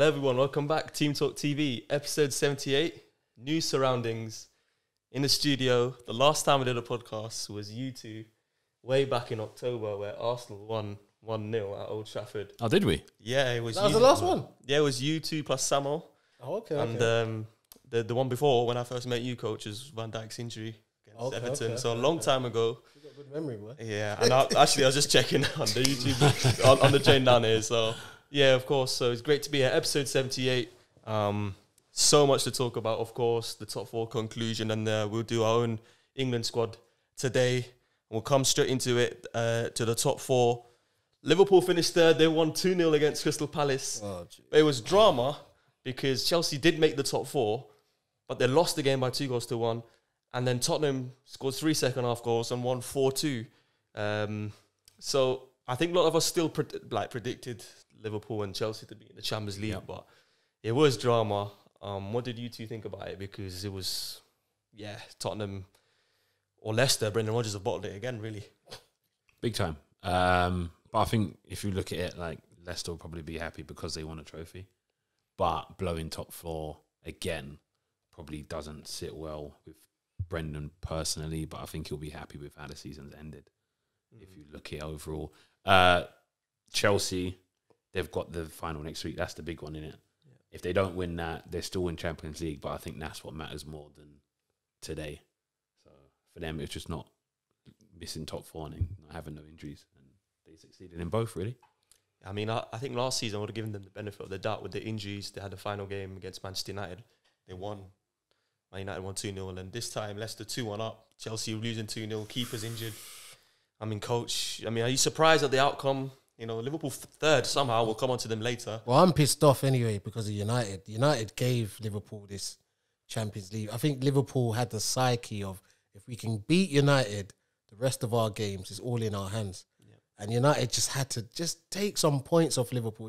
everyone, welcome back. Team Talk TV, episode 78. New surroundings in the studio. The last time we did a podcast was you two, way back in October, where Arsenal won 1-0 at Old Trafford. Oh, did we? Yeah, it was. That was the last one. Yeah, it was you two plus Samuel. Oh, okay. And the one before, when I first met you, coach, was Van Dijk's injury against Everton. So a long time ago. You got good memory, boy. Yeah, and I was just checking on the YouTube on the train down here. So yeah, of course. So it's great to be here. Episode 78. So much to talk about, of course. The top four conclusion, and we'll do our own England squad today. We'll come straight into it to the top four. Liverpool finished third. They won 2-0 against Crystal Palace. Oh, it was drama because Chelsea did make the top four, but they lost the game by 2-1. And then Tottenham scored 3 second-half goals and won 4-2. So I think a lot of us still predicted Liverpool and Chelsea to be in the Champions League, but it was drama. What did you two think about it? Because it was, Tottenham or Leicester, Brendan Rodgers have bottled it again, really. Big time. But I think if you look at it, like, Leicester will probably be happy because they won a trophy. But blowing top four again probably doesn't sit well with Brendan personally, but I think he'll be happy with how the season's ended. If you look at it overall. Chelsea, they've got the final next week. That's the big one, innit? Yeah. If they don't win that, they're still in Champions League, but I think that's what matters more than today. So for them, it's just not missing top four and not having no injuries. And they succeeded in both, really. I mean, I think last season I would have given them the benefit of the doubt with the injuries. They had the final game against Manchester United. They won. Man United won 2-0. And this time, Leicester 2-1 up. Chelsea losing 2-0. Keeper's injured. I mean, coach, are you surprised at the outcome? You know, Liverpool third somehow. We'll come on to them later. Well, I'm pissed off anyway because of United. United gave Liverpool this Champions League. I think Liverpool had the psyche of, if we can beat United, the rest of our games is all in our hands. And United just had to just take some points off Liverpool.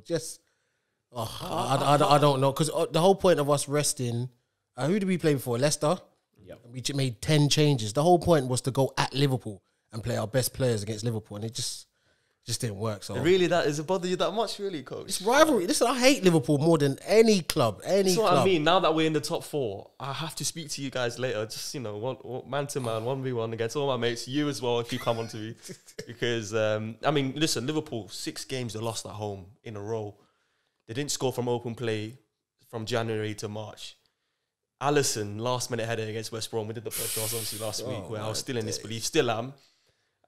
I don't know. Because the whole point of us resting, who did we play before? Leicester? Yep. We made 10 changes. The whole point was to go at Liverpool and play our best players against Liverpool. And it just didn't work. So really, does it bother you that much, really, coach? It's rivalry. Listen, I hate Liverpool more than any club. That's what I mean. Now that we're in the top four, I have to speak to you guys later. Just, man to man, 1v1 against all my mates. You as well, if you come on to me. Because, listen, Liverpool, 6 games they lost at home in a row. They didn't score from open play from January to March. Alisson, last minute header against West Brom. We did the podcast obviously last week where I was still in disbelief. Still am.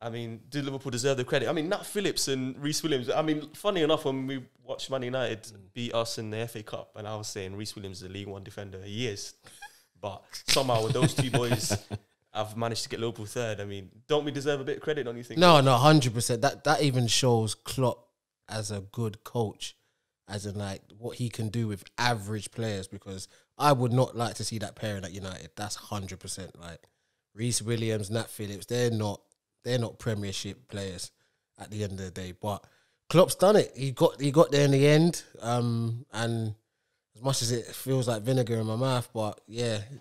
Do Liverpool deserve the credit? Nat Phillips and Reece Williams. Funny enough, when we watched Man United beat us in the FA Cup, and I was saying Reece Williams is a League One defender. He is. But somehow with those two boys, I've managed to get Liverpool third. Don't we deserve a bit of credit, don't you think? No, 100%. That even shows Klopp as a good coach, as in like what he can do with average players, because I would not like to see that pairing at United. That's 100%. Like Reece Williams, Nat Phillips, they're not Premiership players at the end of the day. But Klopp's done it. He got there in the end. And as much as it feels like vinegar in my mouth, but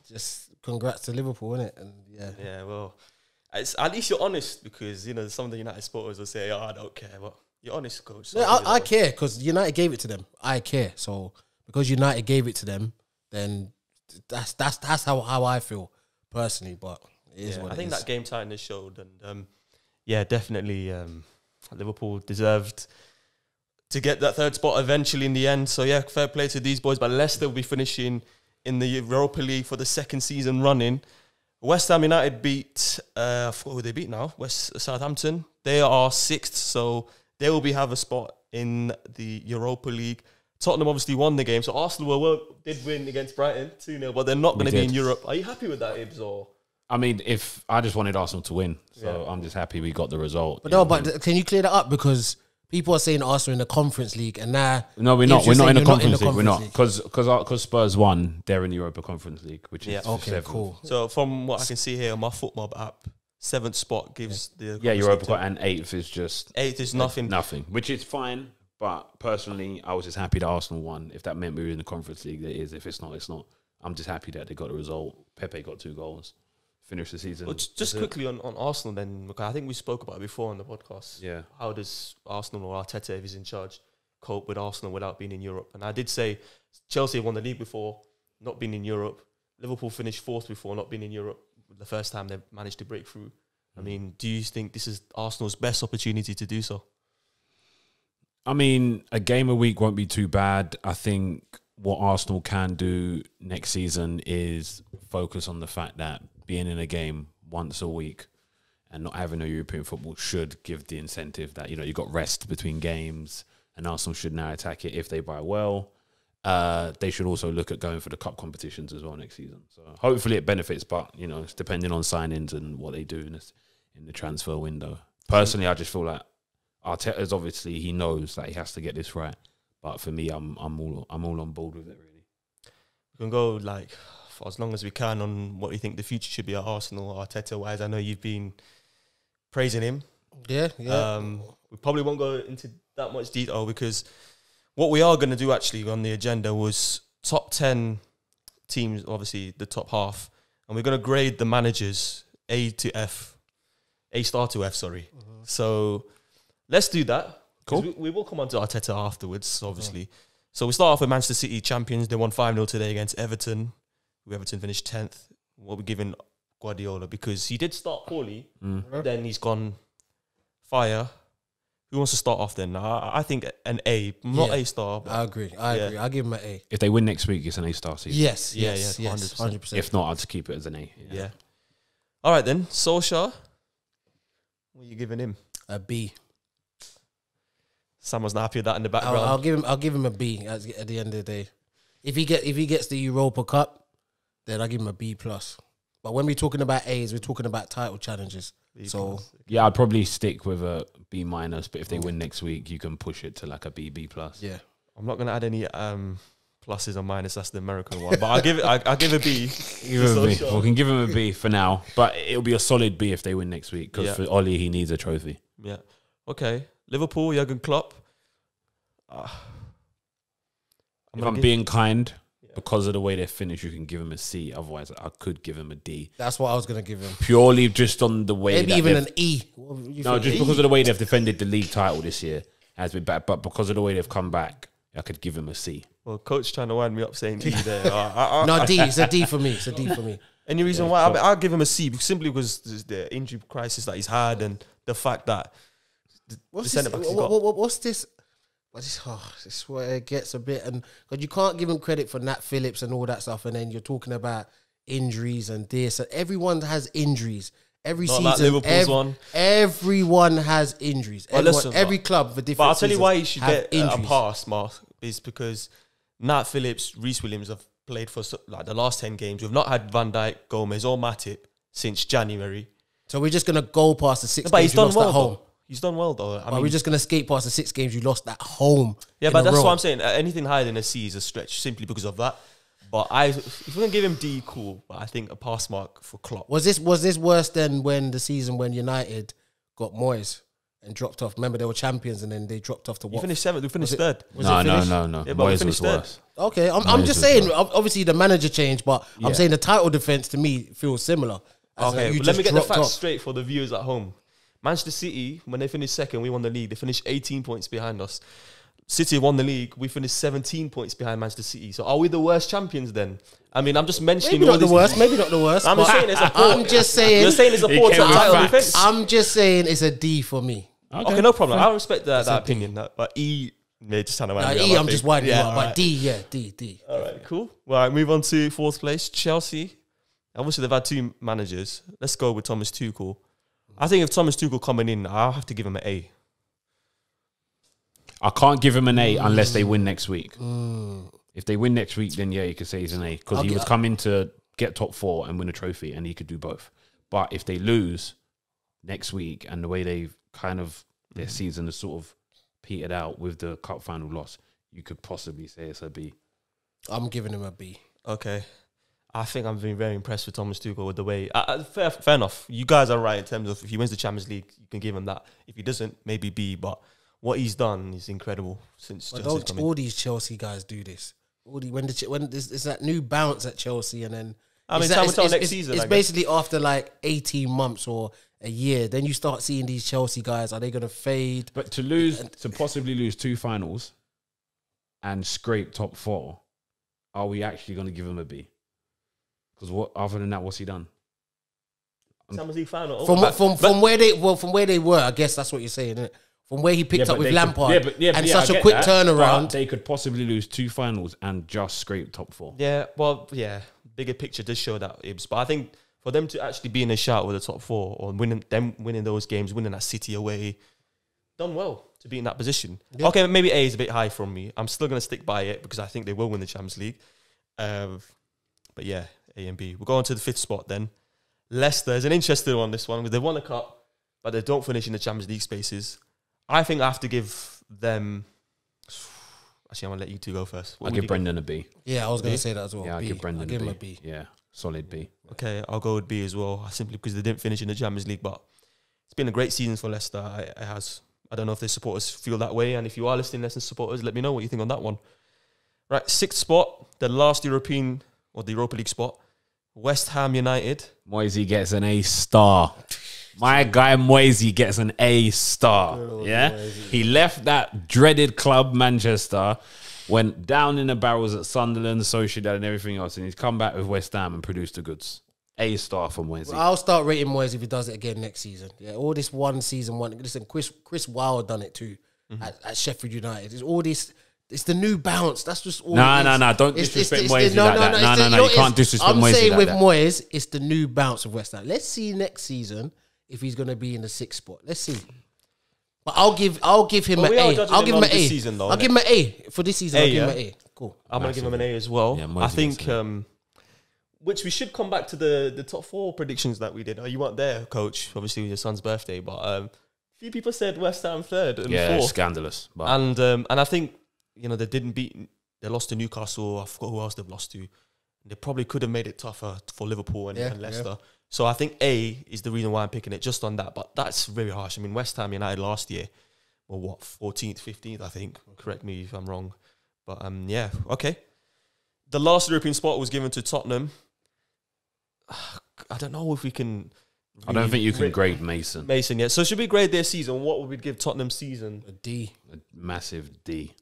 just congrats to Liverpool, innit? And yeah. Well, at least you're honest, because some of the United supporters will say, "Oh, I don't care," but you're honest, coach. So no, I care because United gave it to them. I care. So because United gave it to them, then that's how I feel personally. But it is what it is. I think that game tightness showed, and definitely Liverpool deserved to get that third spot eventually in the end. So fair play to these boys. But Leicester will be finishing in the Europa League for the second season running. West Ham United beat, I forgot who they beat now, Southampton. They are 6th, so they will have a spot in the Europa League. Tottenham obviously won the game, so Arsenal did win against Brighton 2-0, but they're not going to be in Europe. Are you happy with that, Ibs? Or? If I just wanted Arsenal to win, so I'm just happy we got the result. But can you clear that up? Because people are saying Arsenal in the Conference League, and now we're not in the Conference League. We're not, because Spurs won. They're in the Europa Conference League, which is okay, cool. So from what I can see here on my FootMob app, 7th spot gives the Europa, and 8th is just 8th is nothing, which is fine. But personally, I was just happy that Arsenal won. If that meant we were in the Conference League, it is. If it's not, it's not. I'm just happy that they got the result. Pepe got 2 goals. Finish the season. Well, just quickly on Arsenal then, because I think we spoke about it before on the podcast. Yeah. How does Arsenal or Arteta, if he's in charge, cope with Arsenal without being in Europe. And I did say Chelsea won the league before, not being in Europe. Liverpool finished 4th before, not being in Europe. The first time they've managed to break through. I mean, do you think this is Arsenal's best opportunity to do so? I mean, a game a week won't be too bad. I think what Arsenal can do next season is focus on the fact that being in a game once a week and not having a European football should give the incentive that, you know, you've got rest between games, and Arsenal should now attack it if they buy well. They should also look at going for the cup competitions as well next season. So hopefully it benefits, but, you know, it's depending on signings and what they do in the transfer window. Personally, I just feel like Arteta's obviously, he knows that he has to get this right. But for me, I'm all on board with it, really. We can go like for as long as we can on what you think the future should be at Arsenal, Arteta-wise. I know you've been praising him. Yeah. We probably won't go into that much detail because what we are going to do actually on the agenda was top 10 teams, obviously the top half, and we're going to grade the managers A star to F, sorry. So let's do that. Cool. We will come on to Arteta afterwards, obviously. So we start off with Manchester City champions. They won 5-0 today against Everton. Everton finished 10th. What we're giving Guardiola, because he did start poorly, then he's gone fire. Who wants to start off then? I think an A, not A star. I agree. I'll give him an A. If they win next week, it's an A star season. Yes, 100%. If If not, I'd just keep it as an A. Yeah. All right then, Solskjaer. What are you giving him? a B. Someone's not happy with that in the background. I'll give him a B at the end of the day. If he gets the Europa Cup, then I'll give him a B plus. But when we're talking about A's, we're talking about title challenges. So yeah, I'd probably stick with a B minus. But if they win next week, you can push it to like a B plus. yeah, I'm not gonna add any pluses or minuses. That's the American one. But I'll give a B. Give him a B. We can give him a B for now, but it'll be a solid B if they win next week. Because for Ollie, he needs a trophy. Yeah. Okay. Liverpool, Jurgen Klopp. If I'm being kind, because of the way they finish, you can give him a C. Otherwise, I could give him a D. that's what I was gonna give him. Purely just on the way. Maybe that even they've- an E. No, just because of the way they've defended the league title this year has been bad. But because of the way they've come back, I could give him a C. Well, coach trying to wind me up saying E there. No, D. It's a D for me. It's a D for me. Any reason why? I'll give him a C simply because the injury crisis that he's had and the fact that What's the this? centre-backs he's got. What's this? This is where it gets a bit, and because you can't give him credit for Nat Phillips and all that stuff, and then you're talking about injuries and this. And everyone has injuries. Every Not season, like Liverpool's one. Everyone has injuries. Every club for different. But I'll tell you seasons why he should have get a injuries. pass, Mark, is because Nat Phillips, Reece Williams have played for like the last 10 games. We've not had Van Dijk, Gomez or Matip since January. So we're just gonna go past the 6 But games he's you done lost well at home. though. He's done well though. I mean, We're just gonna skate past the 6 games you lost at home. yeah, in but a that's row. what I'm saying. Anything higher than a C is a stretch simply because of that. But if we're gonna give him D, cool. But I think a pass mark for Klopp. Was this worse than when the season when United got Moyes and dropped off? Remember they were champions and then they dropped off to You what? finished 7th. We finished 3rd. No. Yeah, but we Moyes finished was third. worse. Okay, I'm Moyes just was saying. worse. Obviously the manager changed, but Yeah. I'm saying the title defense to me feels similar. As Okay, you but let me just get the dropped facts off. straight for the viewers at home. Manchester City, when they finished 2nd, we won the league. They finished 18 points behind us. City won the league. We finished 17 points behind Manchester City. So are we the worst champions then? I mean, I'm just mentioning Maybe all not the these- worst. Maybe not the worst. I'm but saying it's a poor. I'm just saying. You're saying it's a He poor came with title facts. defense. I'm just saying it's a D for me. Okay, no problem. I respect that a D. opinion. But E, yeah, just trying to wind me up, E, I I'm think. just winding you up. But alright. D, yeah, D. All right, cool. Well, all right, move on to 4th place, Chelsea. Obviously, they've had 2 managers. Let's go with Thomas Tuchel. I think if Thomas Tuchel coming in, I'll have to give him an A. I can't give him an A unless they win next week. If they win next week, then yeah, you could say he's an A because he was coming to get top 4 and win a trophy, and he could do both. But if they lose next week and the way they've kind of their season has sort of petered out with the cup final loss, you could possibly say it's a B. I'm giving him a B. Okay. I think I'm being very impressed with Thomas Tuchel with the way... fair enough. You guys are right in terms of if he wins the Champions League, you can give him that. If he doesn't, maybe B. But what he's done is incredible since But Chelsea's don't come in. all these Chelsea guys do this? When there's that new bounce at Chelsea, and then I mean, it's time that- will tell it's- next it's- season, It's I guess. basically after like 18 months or a year, then you start seeing these Chelsea guys. Are they going to fade? But to possibly lose 2 finals and scrape top 4, are we actually going to give him a B? Because what other than that, what's he done? Champions League final. From where they were, I guess that's what you're saying, isn't it? From where he picked up with Lampard and such a quick turnaround. They could possibly lose 2 finals and just scrape top 4. Yeah, well, yeah. Bigger picture does show that, Ibs. But I think for them to actually be in a shout with the top 4 or winning those games, winning that City away, done well to be in that position. Yeah. Okay, maybe A is a bit high from me. I'm still going to stick by it because I think they will win the Champions League. But yeah, A and B. We'll go on to the 5th spot then. Leicester is an interesting one, this one. They've won a cup, but they don't finish in the Champions League spaces. I think I have to give them... Actually, I'm going to let you two go first. I'll give Brendan a B. Yeah, I was going to say that as well. Yeah, I'll give Brendan him a B. Yeah, solid B. Okay, I'll go with B as well, simply because they didn't finish in the Champions League, but it's been a great season for Leicester. It has. I don't know if their supporters feel that way, and if you are listening, Leicester supporters, let me know what you think on that one. Right, 6th spot, the last European, or the Europa League spot, West Ham United. Moisey gets an A star. My guy Moisey gets an A star. Yeah, he left that dreaded club Manchester, went down in the barrels at Sunderland, Sociedad, and everything else, and he's come back with West Ham and produced the goods. A star for Moisey. Well, I'll start rating Moisey if he does it again next season. Yeah, all this one season. Listen, Chris Wilde done it too at Sheffield United. It's all this. It's the new bounce. That's just all. No. Don't disrespect Moisey like that. No. You can't disrespect Moisey like that. I'm saying with Moyes, it's the new bounce of West Ham. Let's see next season if he's going to be in the 6th spot. Let's see. But I'll give him an A. I'll give him an A. Season, though, I'll give him an A for this season. I'll give him an A. Cool. I'm going to give him an A as well. Yeah, I think, which we should come back to the top 4 predictions that we did. Oh, you weren't there, Coach. Obviously, it was your son's birthday, but a few people said West Ham 3rd and 4th. Scandalous. But. And I think they lost to Newcastle. I forgot who else they've lost to. They probably could have made it tougher for Liverpool and Leicester. Yeah. So I think A is the reason why I'm picking it, just on that. But that's very harsh. I mean, West Ham United last year were 14th, 15th, I think. Correct me if I'm wrong. But yeah, okay. The last European spot was given to Tottenham. I don't know if we can... I don't think you can grade Mason. Yeah. So should we grade their season? What would we give Tottenham's season? A D. A massive D.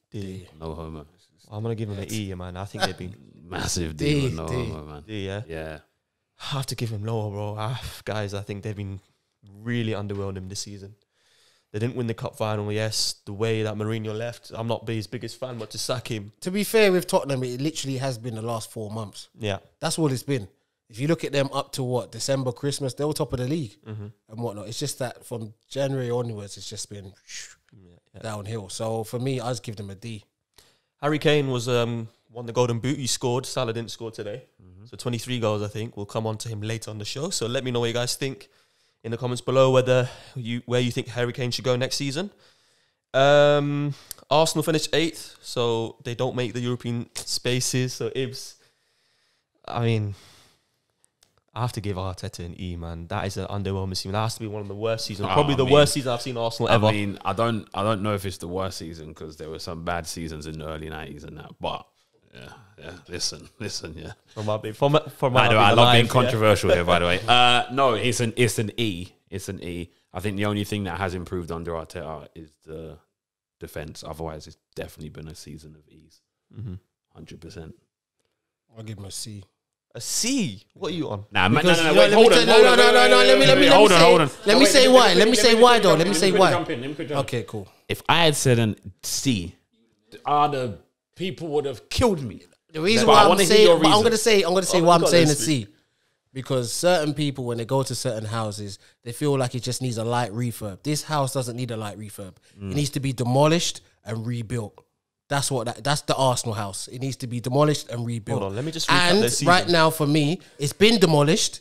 No homo. I'm going to give him an E, man. I think they've been... Massive D with no homo, man. D, yeah? Yeah. I have to give him lower, bro. Guys, I think they've been really underwhelming this season. They didn't win the cup final, yes. The way that Mourinho left, I'm not his biggest fan, but to sack him... To be fair with Tottenham, it literally has been the last 4 months. Yeah. That's all it's been. If you look at them up to December, Christmas, they were top of the league and whatnot. It's just that from January onwards, it's just been downhill. So for me, I just give them a D. Harry Kane was won the Golden Boot. He scored. Salah didn't score today. So 23 goals, I think. We'll come on to him later on the show. So let me know what you guys think in the comments below, where you think Harry Kane should go next season. Arsenal finished 8th, so they don't make the European spaces. So Ibs, I mean... I have to give Arteta an E, man. That is an underwhelming season. That has to be one of the worst seasons. Probably the worst season I've seen Arsenal ever. I mean, I don't know if it's the worst season because there were some bad seasons in the early 90s and that. But yeah. Listen, yeah. I love being controversial here, by the way. No, it's an E. It's an E. I think the only thing that has improved under Arteta is the defense. Otherwise, it's definitely been a season of E's. 100%. I'll give him a C. A C? What are you on? Nah, no, wait, hold on. Let me say why. Let me say why, though. Let me say why. Okay, cool. If I had said a C, the people would have killed me. The reason why I'm saying, I'm gonna say why I'm saying a C, because certain people, when they go to certain houses, they feel like it just needs a light refurb. This house doesn't need a light refurb. It needs to be demolished and rebuilt. That's the Arsenal house. It needs to be demolished and rebuilt. Hold on, let me just recap this season. Right now, for me, it's been demolished.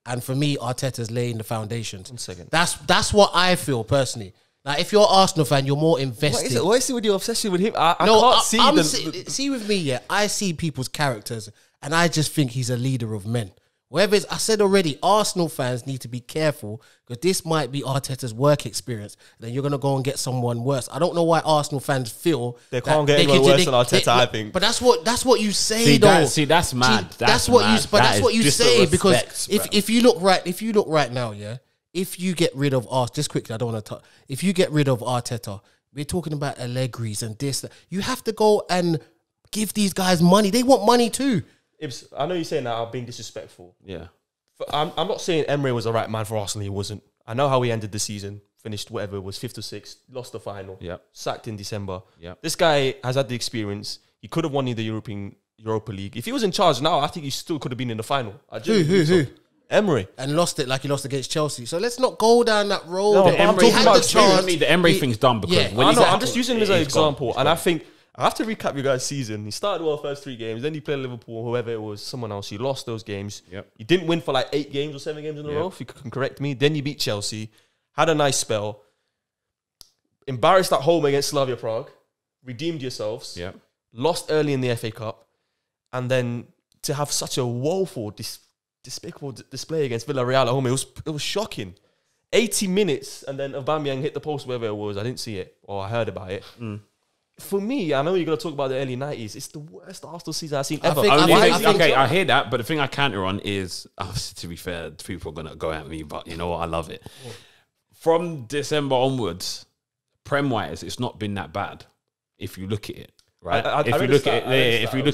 And for me, Arteta's laying the foundations. 1 second. That's what I feel personally. Like, if you're an Arsenal fan, you're more invested. What is it with your obsession with him? I can't see see with me, yeah. I see people's characters, and I just think he's a leader of men. Whatever I said already, Arsenal fans need to be careful because this might be Arteta's work experience. Then you're going to go and get someone worse. I don't know why Arsenal fans feel they can't get anyone worse than Arteta, I think. But that's what you say, though. That's mad. That's what you say, because if you look right now, yeah, if you get rid of just quickly, I don't want to talk. If you get rid of Arteta, we're talking about Allegri's and this. You have to go and give these guys money. They want money too. Ibs, I know you're saying that I'm being disrespectful. Yeah. I'm not saying Emery was the right man for Arsenal. He wasn't. I know how he ended the season. Finished whatever it was, 5th or 6th. Lost the final. Yep. Sacked in December. Yep. This guy has had the experience. He could have won the Europa League. If he was in charge now, I think he still could have been in the final. Who? Emery. And lost it like he lost against Chelsea. So let's not go down that road. No, The but I'm Emery talking had about the chance. the Emery thing's done because Yeah. when I he's know, at- I'm just using him as an he's gone. example. And I think I have to recap you guys' season. He started well first 3 games. Then he played Liverpool, whoever it was, someone else. He lost those games. Yep. He didn't win for like 8 games or 7 games in a row, if you can correct me. Then you beat Chelsea. Had a nice spell. Embarrassed at home against Slavia Prague. Redeemed yourselves. Yep. Lost early in the FA Cup. And then to have such a woeful, despicable display against Villarreal at home, it was shocking. 80 minutes and then Aubameyang hit the post, wherever it was. I didn't see it or I heard about it. For me, I know you're going to talk about the early 90s. It's the worst Arsenal season I've seen ever. I hear that, but the thing I counter on is, to be fair, people are going to go at me, but you know what? I love it. From December onwards, Prem-wise, it's not been that bad if you look at it. Right, if you look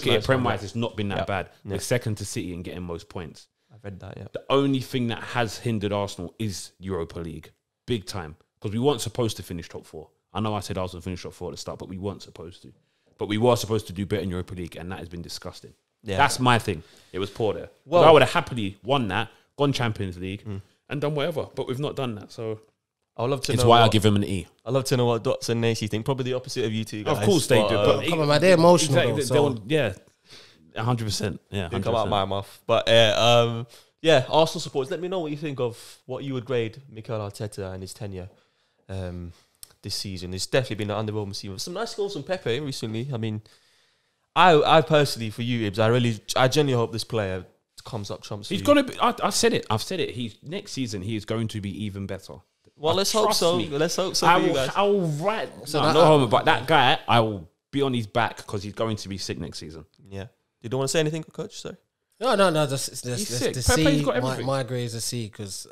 at it, Prem-wise, it's not been that bad. We're second to City and getting most points. I've read that. Yeah, the only thing that has hindered Arsenal is Europa League, big time, because we weren't supposed to finish top 4. I know I said Arsenal finished top 4 at the start, but we weren't supposed to. But we were supposed to do better in Europa League, and that has been disgusting. Yeah, that's my thing. It was poor there. Well, I would have happily won that, gone Champions League, and done whatever. But we've not done that, so. I would love to know. It's why I give him an E. I'd love to know what Dots and Nacy think. Probably the opposite of you two guys. Of course they do. But come on, man, they're emotional. Exactly, though, yeah, 100%. Yeah, 100%. Come out of my mouth. But yeah, Arsenal supporters, let me know what you think of what you would grade Mikel Arteta and his tenure this season. It's definitely been an underwhelming season. Some nice goals from Pepe recently. I mean, I personally, for you, Ibs, I genuinely hope this player comes up trumps. He's going to be. I said it. I've said it. Next season he is going to be even better. Well, let's hope so. Let's hope so for you guys. I will write. So no homo, but that guy, I will be on his back because he's going to be sick next season. Yeah. You don't want to say anything, Coach? Sorry. No. Just the C. My grade is a C because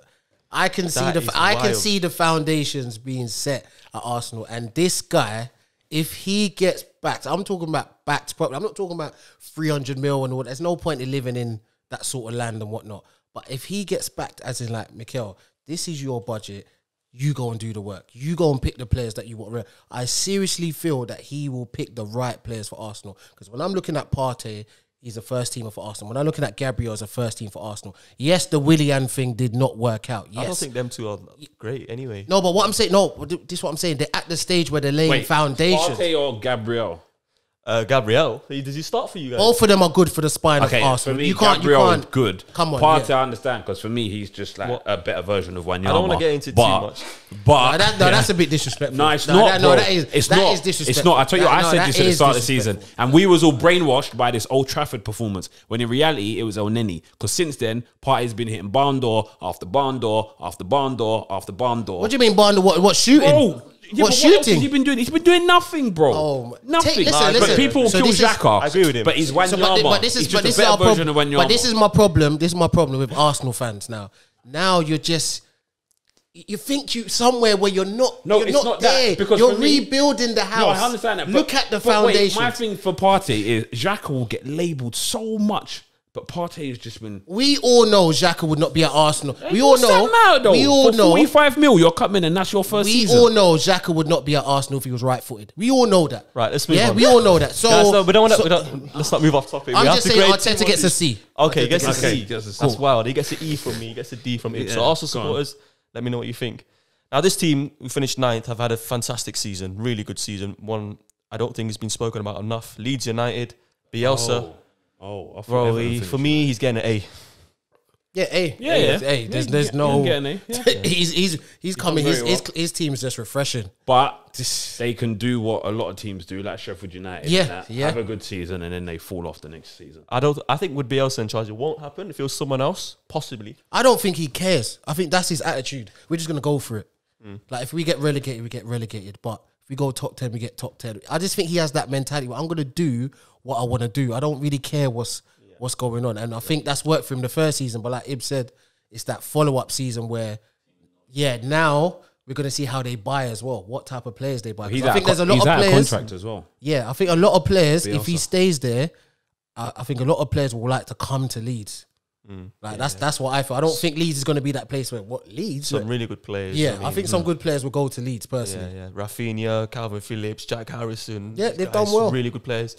I can see the foundations being set at Arsenal, and this guy, if he gets backed, I'm talking about backed properly. I'm not talking about 300 mil and all. There's no point in living in that sort of land and whatnot. But if he gets backed, as in like Mikel, this is your budget. You go and do the work. You go and pick the players that you want. I seriously feel that he will pick the right players for Arsenal. Because when I'm looking at Partey, he's a first teamer for Arsenal. When I'm looking at Gabriel as a first team for Arsenal, yes, the Willian thing did not work out. Yes. I don't think them two are great anyway. No, but what I'm saying, this is what I'm saying. They're at the stage where they're laying foundations. Partey or Gabriel? Gabriel, does he start for you guys? Both of them are good for the spine of Arsenal. For me, Gabriel is good. Come on, Partey, I understand, because for me, he's just like a better version of Wanyama. I don't want to get into too much. But that's a bit disrespectful. No, it's not. That is disrespectful. It's not. I tell you, I said this at the start of the season, and we was all brainwashed by this Old Trafford performance. When in reality, it was El Neni. Because since then, Partey's been hitting barn door after barn door after barn door after barn door. What do you mean barn door? What shooting? Bro, what shooting? Has he been doing? He's been doing nothing, bro. Nothing. Listen. But people will kill Xhaka. I agree with him. But he's Wanyama. But this is our problem. But this is my problem. This is my problem with Arsenal fans now. Now you're just. You think you somewhere where you're not. No, you're it's not there. that, because you're for me- rebuilding the house. No, I understand that. Look at the foundation. My thing for Partey is Xhaka will get labelled so much, but Partey has just been. We all know Xhaka would not be at Arsenal. We all What's know. that matter, though? We all For know. 45 mil, you're coming and that's your first season. We all know Xhaka would not be at Arsenal if he was right-footed. We all know that. Right, let's move on. Yeah, we all know that. So, guys, let's not move off topic. I'm just saying Arteta gets a C. Okay, he gets a C. That's That's wild. He gets an E from me. He gets a D from him. So Arsenal supporters, let me know what you think. Now, this team, who finished 9th, have had a fantastic season. Really good season. One I don't think has been spoken about enough. Leeds United, Bielsa. For me, he's getting an A. Yeah, A. Yeah. A. There's no. Getting A. Yeah. He's coming. His team is just refreshing. But they can do what a lot of teams do, like Sheffield United. Have a good season and then they fall off the next season. I think with Bielsa in charge, it won't happen. If it was someone else, possibly. I don't think he cares. I think that's his attitude. We're just gonna go for it. Like if we get relegated, we get relegated. But if we go top 10, we get top 10. I just think he has that mentality. Well, I'm gonna do what I want to do. I don't really care what's going on. And I think that's worked for him the first season. But like Ib said, it's that follow-up season where, now we're going to see how they buy as well. What type of players they buy. He's I think there's a lot of out of players. contract as well. Yeah, I think a lot of players, if he Bielsa. stays there, I think a lot of players will like to come to Leeds. Like that's what I feel. I don't think Leeds is going to be that place where Leeds. Some really good players. Yeah, I think some good players will go to Leeds personally. Yeah. Rafinha, Calvin Phillips, Jack Harrison. Yeah, These they've guys, done well. Really good players.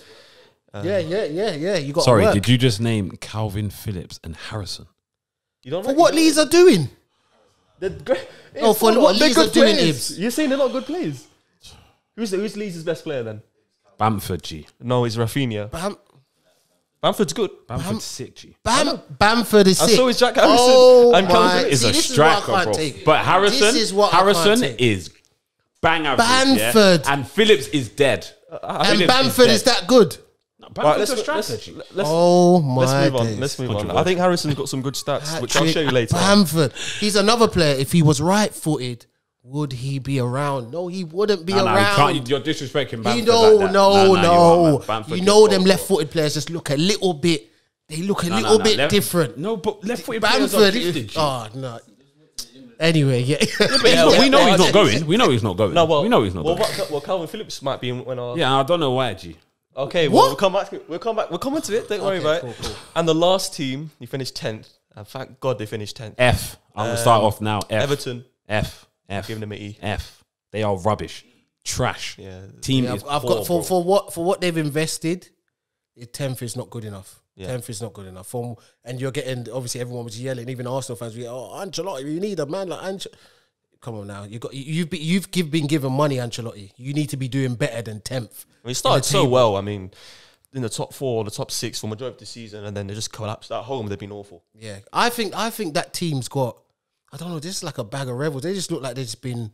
Yeah. You got Sorry, work. did you just name Calvin Phillips and Harrison? You don't For what Leeds are doing? They're great. Oh, for what they're Leeds are good doing, players. Ibs. You're saying they're not good players. Who's Leeds' best player then? Bamford, G. No, it's Rafinha. Bamford's good. Bamford's sick, G. Bamford is And sick. so is Jack Harrison. Oh And my! Calvin Is See, a this is what I striker, can't bro. take. But Harrison, This is what I can't Harrison take. is bang average. Bamford. Yeah? And Phillips is dead. And Phillips Bamford is dead. that good? No, Right, Bamford's a striker, G. Oh my! Let's move on. days. Let's move Good on. job. I think Harrison's got some good stats, which I'll show you later. Bamford. He's another player. If he was right-footed, would he be around? No, he wouldn't be No, around. you're disrespecting Bamford. You know, like that. no. you are, man. Bamford You know gets them both. left-footed players just look a little bit. They look a little bit Left- different. No, but left-footed players are Bamford. gifted, G. Oh no. Anyway, yeah. We know he's not going. We know he's not going. No, well, we know he's not going. Well, Calvin Phillips might be in when our. Yeah, I don't know why, G. Okay, well, we'll come back. We'll come into it. Don't worry about it. Cool. And the last team, he finished 10th. And thank God they finished 10th. F. I'm gonna start off now. F. Everton, F. giving them an E. F. They are rubbish. Trash. Yeah. Team Yeah, is I've poor, got bro. for what they've invested. 10th is not good enough. Yeah. 10th is not good enough. And you're getting, obviously everyone was yelling, even Arsenal fans. Ancelotti, you need a man like Ancelotti. Come on now, you've been given money, Ancelotti. You need to be doing better than 10th. He started so well. I mean, in the top 4, the top 6 for majority of the season, and then they just collapsed at home. They've been awful. Yeah, I think that team's got. I don't know. This is like a bag of rebels. They just look like they've just been.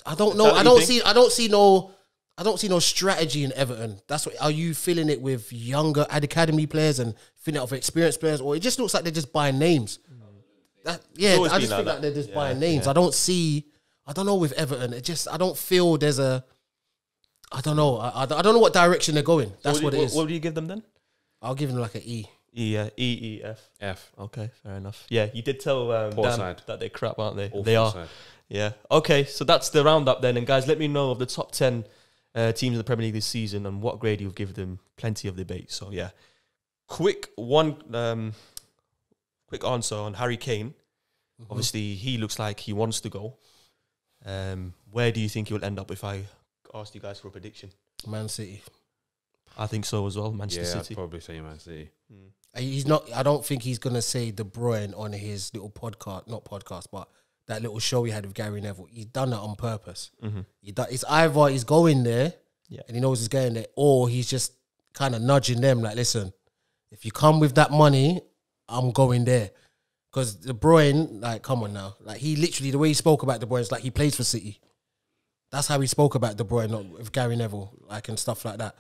I don't know. Is that I what you don't see no strategy in Everton. That's what. Are you feeling it with younger academy players and feeling it with experienced players, or it just looks like they're just buying names? I always just been think like like they're that. just buying names. I don't know with Everton. I don't feel there's a. I don't know. I don't know what direction they're going. That's what it is. What do you give them then? I'll give them like an E. E, F. F. Okay, fair enough. Yeah, you did tell Poor Dan side. that they're crap, aren't they? Awful They are. side. Yeah. Okay, so that's the roundup then. And guys, let me know of the top 10 teams in the Premier League this season and what grade you'll give them. Plenty of debate. So yeah, quick answer on Harry Kane. Obviously, he looks like he wants to go. Where do you think he'll end up if I asked you guys for a prediction? Man City. I think so as well. Manchester Yeah, I'd City. probably say Man City. He's not. I don't think he's gonna say De Bruyne on his little podcast, not podcast, but that little show he had with Gary Neville. He's done that on purpose. It's either he's going there, and he knows he's going there, or he's just kind of nudging them, like, listen, if you come with that money, I'm going there. Because De Bruyne, like, come on now, like he literally the way he spoke about De Bruyne is like he plays for City. That's how he spoke about De Bruyne, not with Gary Neville, like, and stuff like that.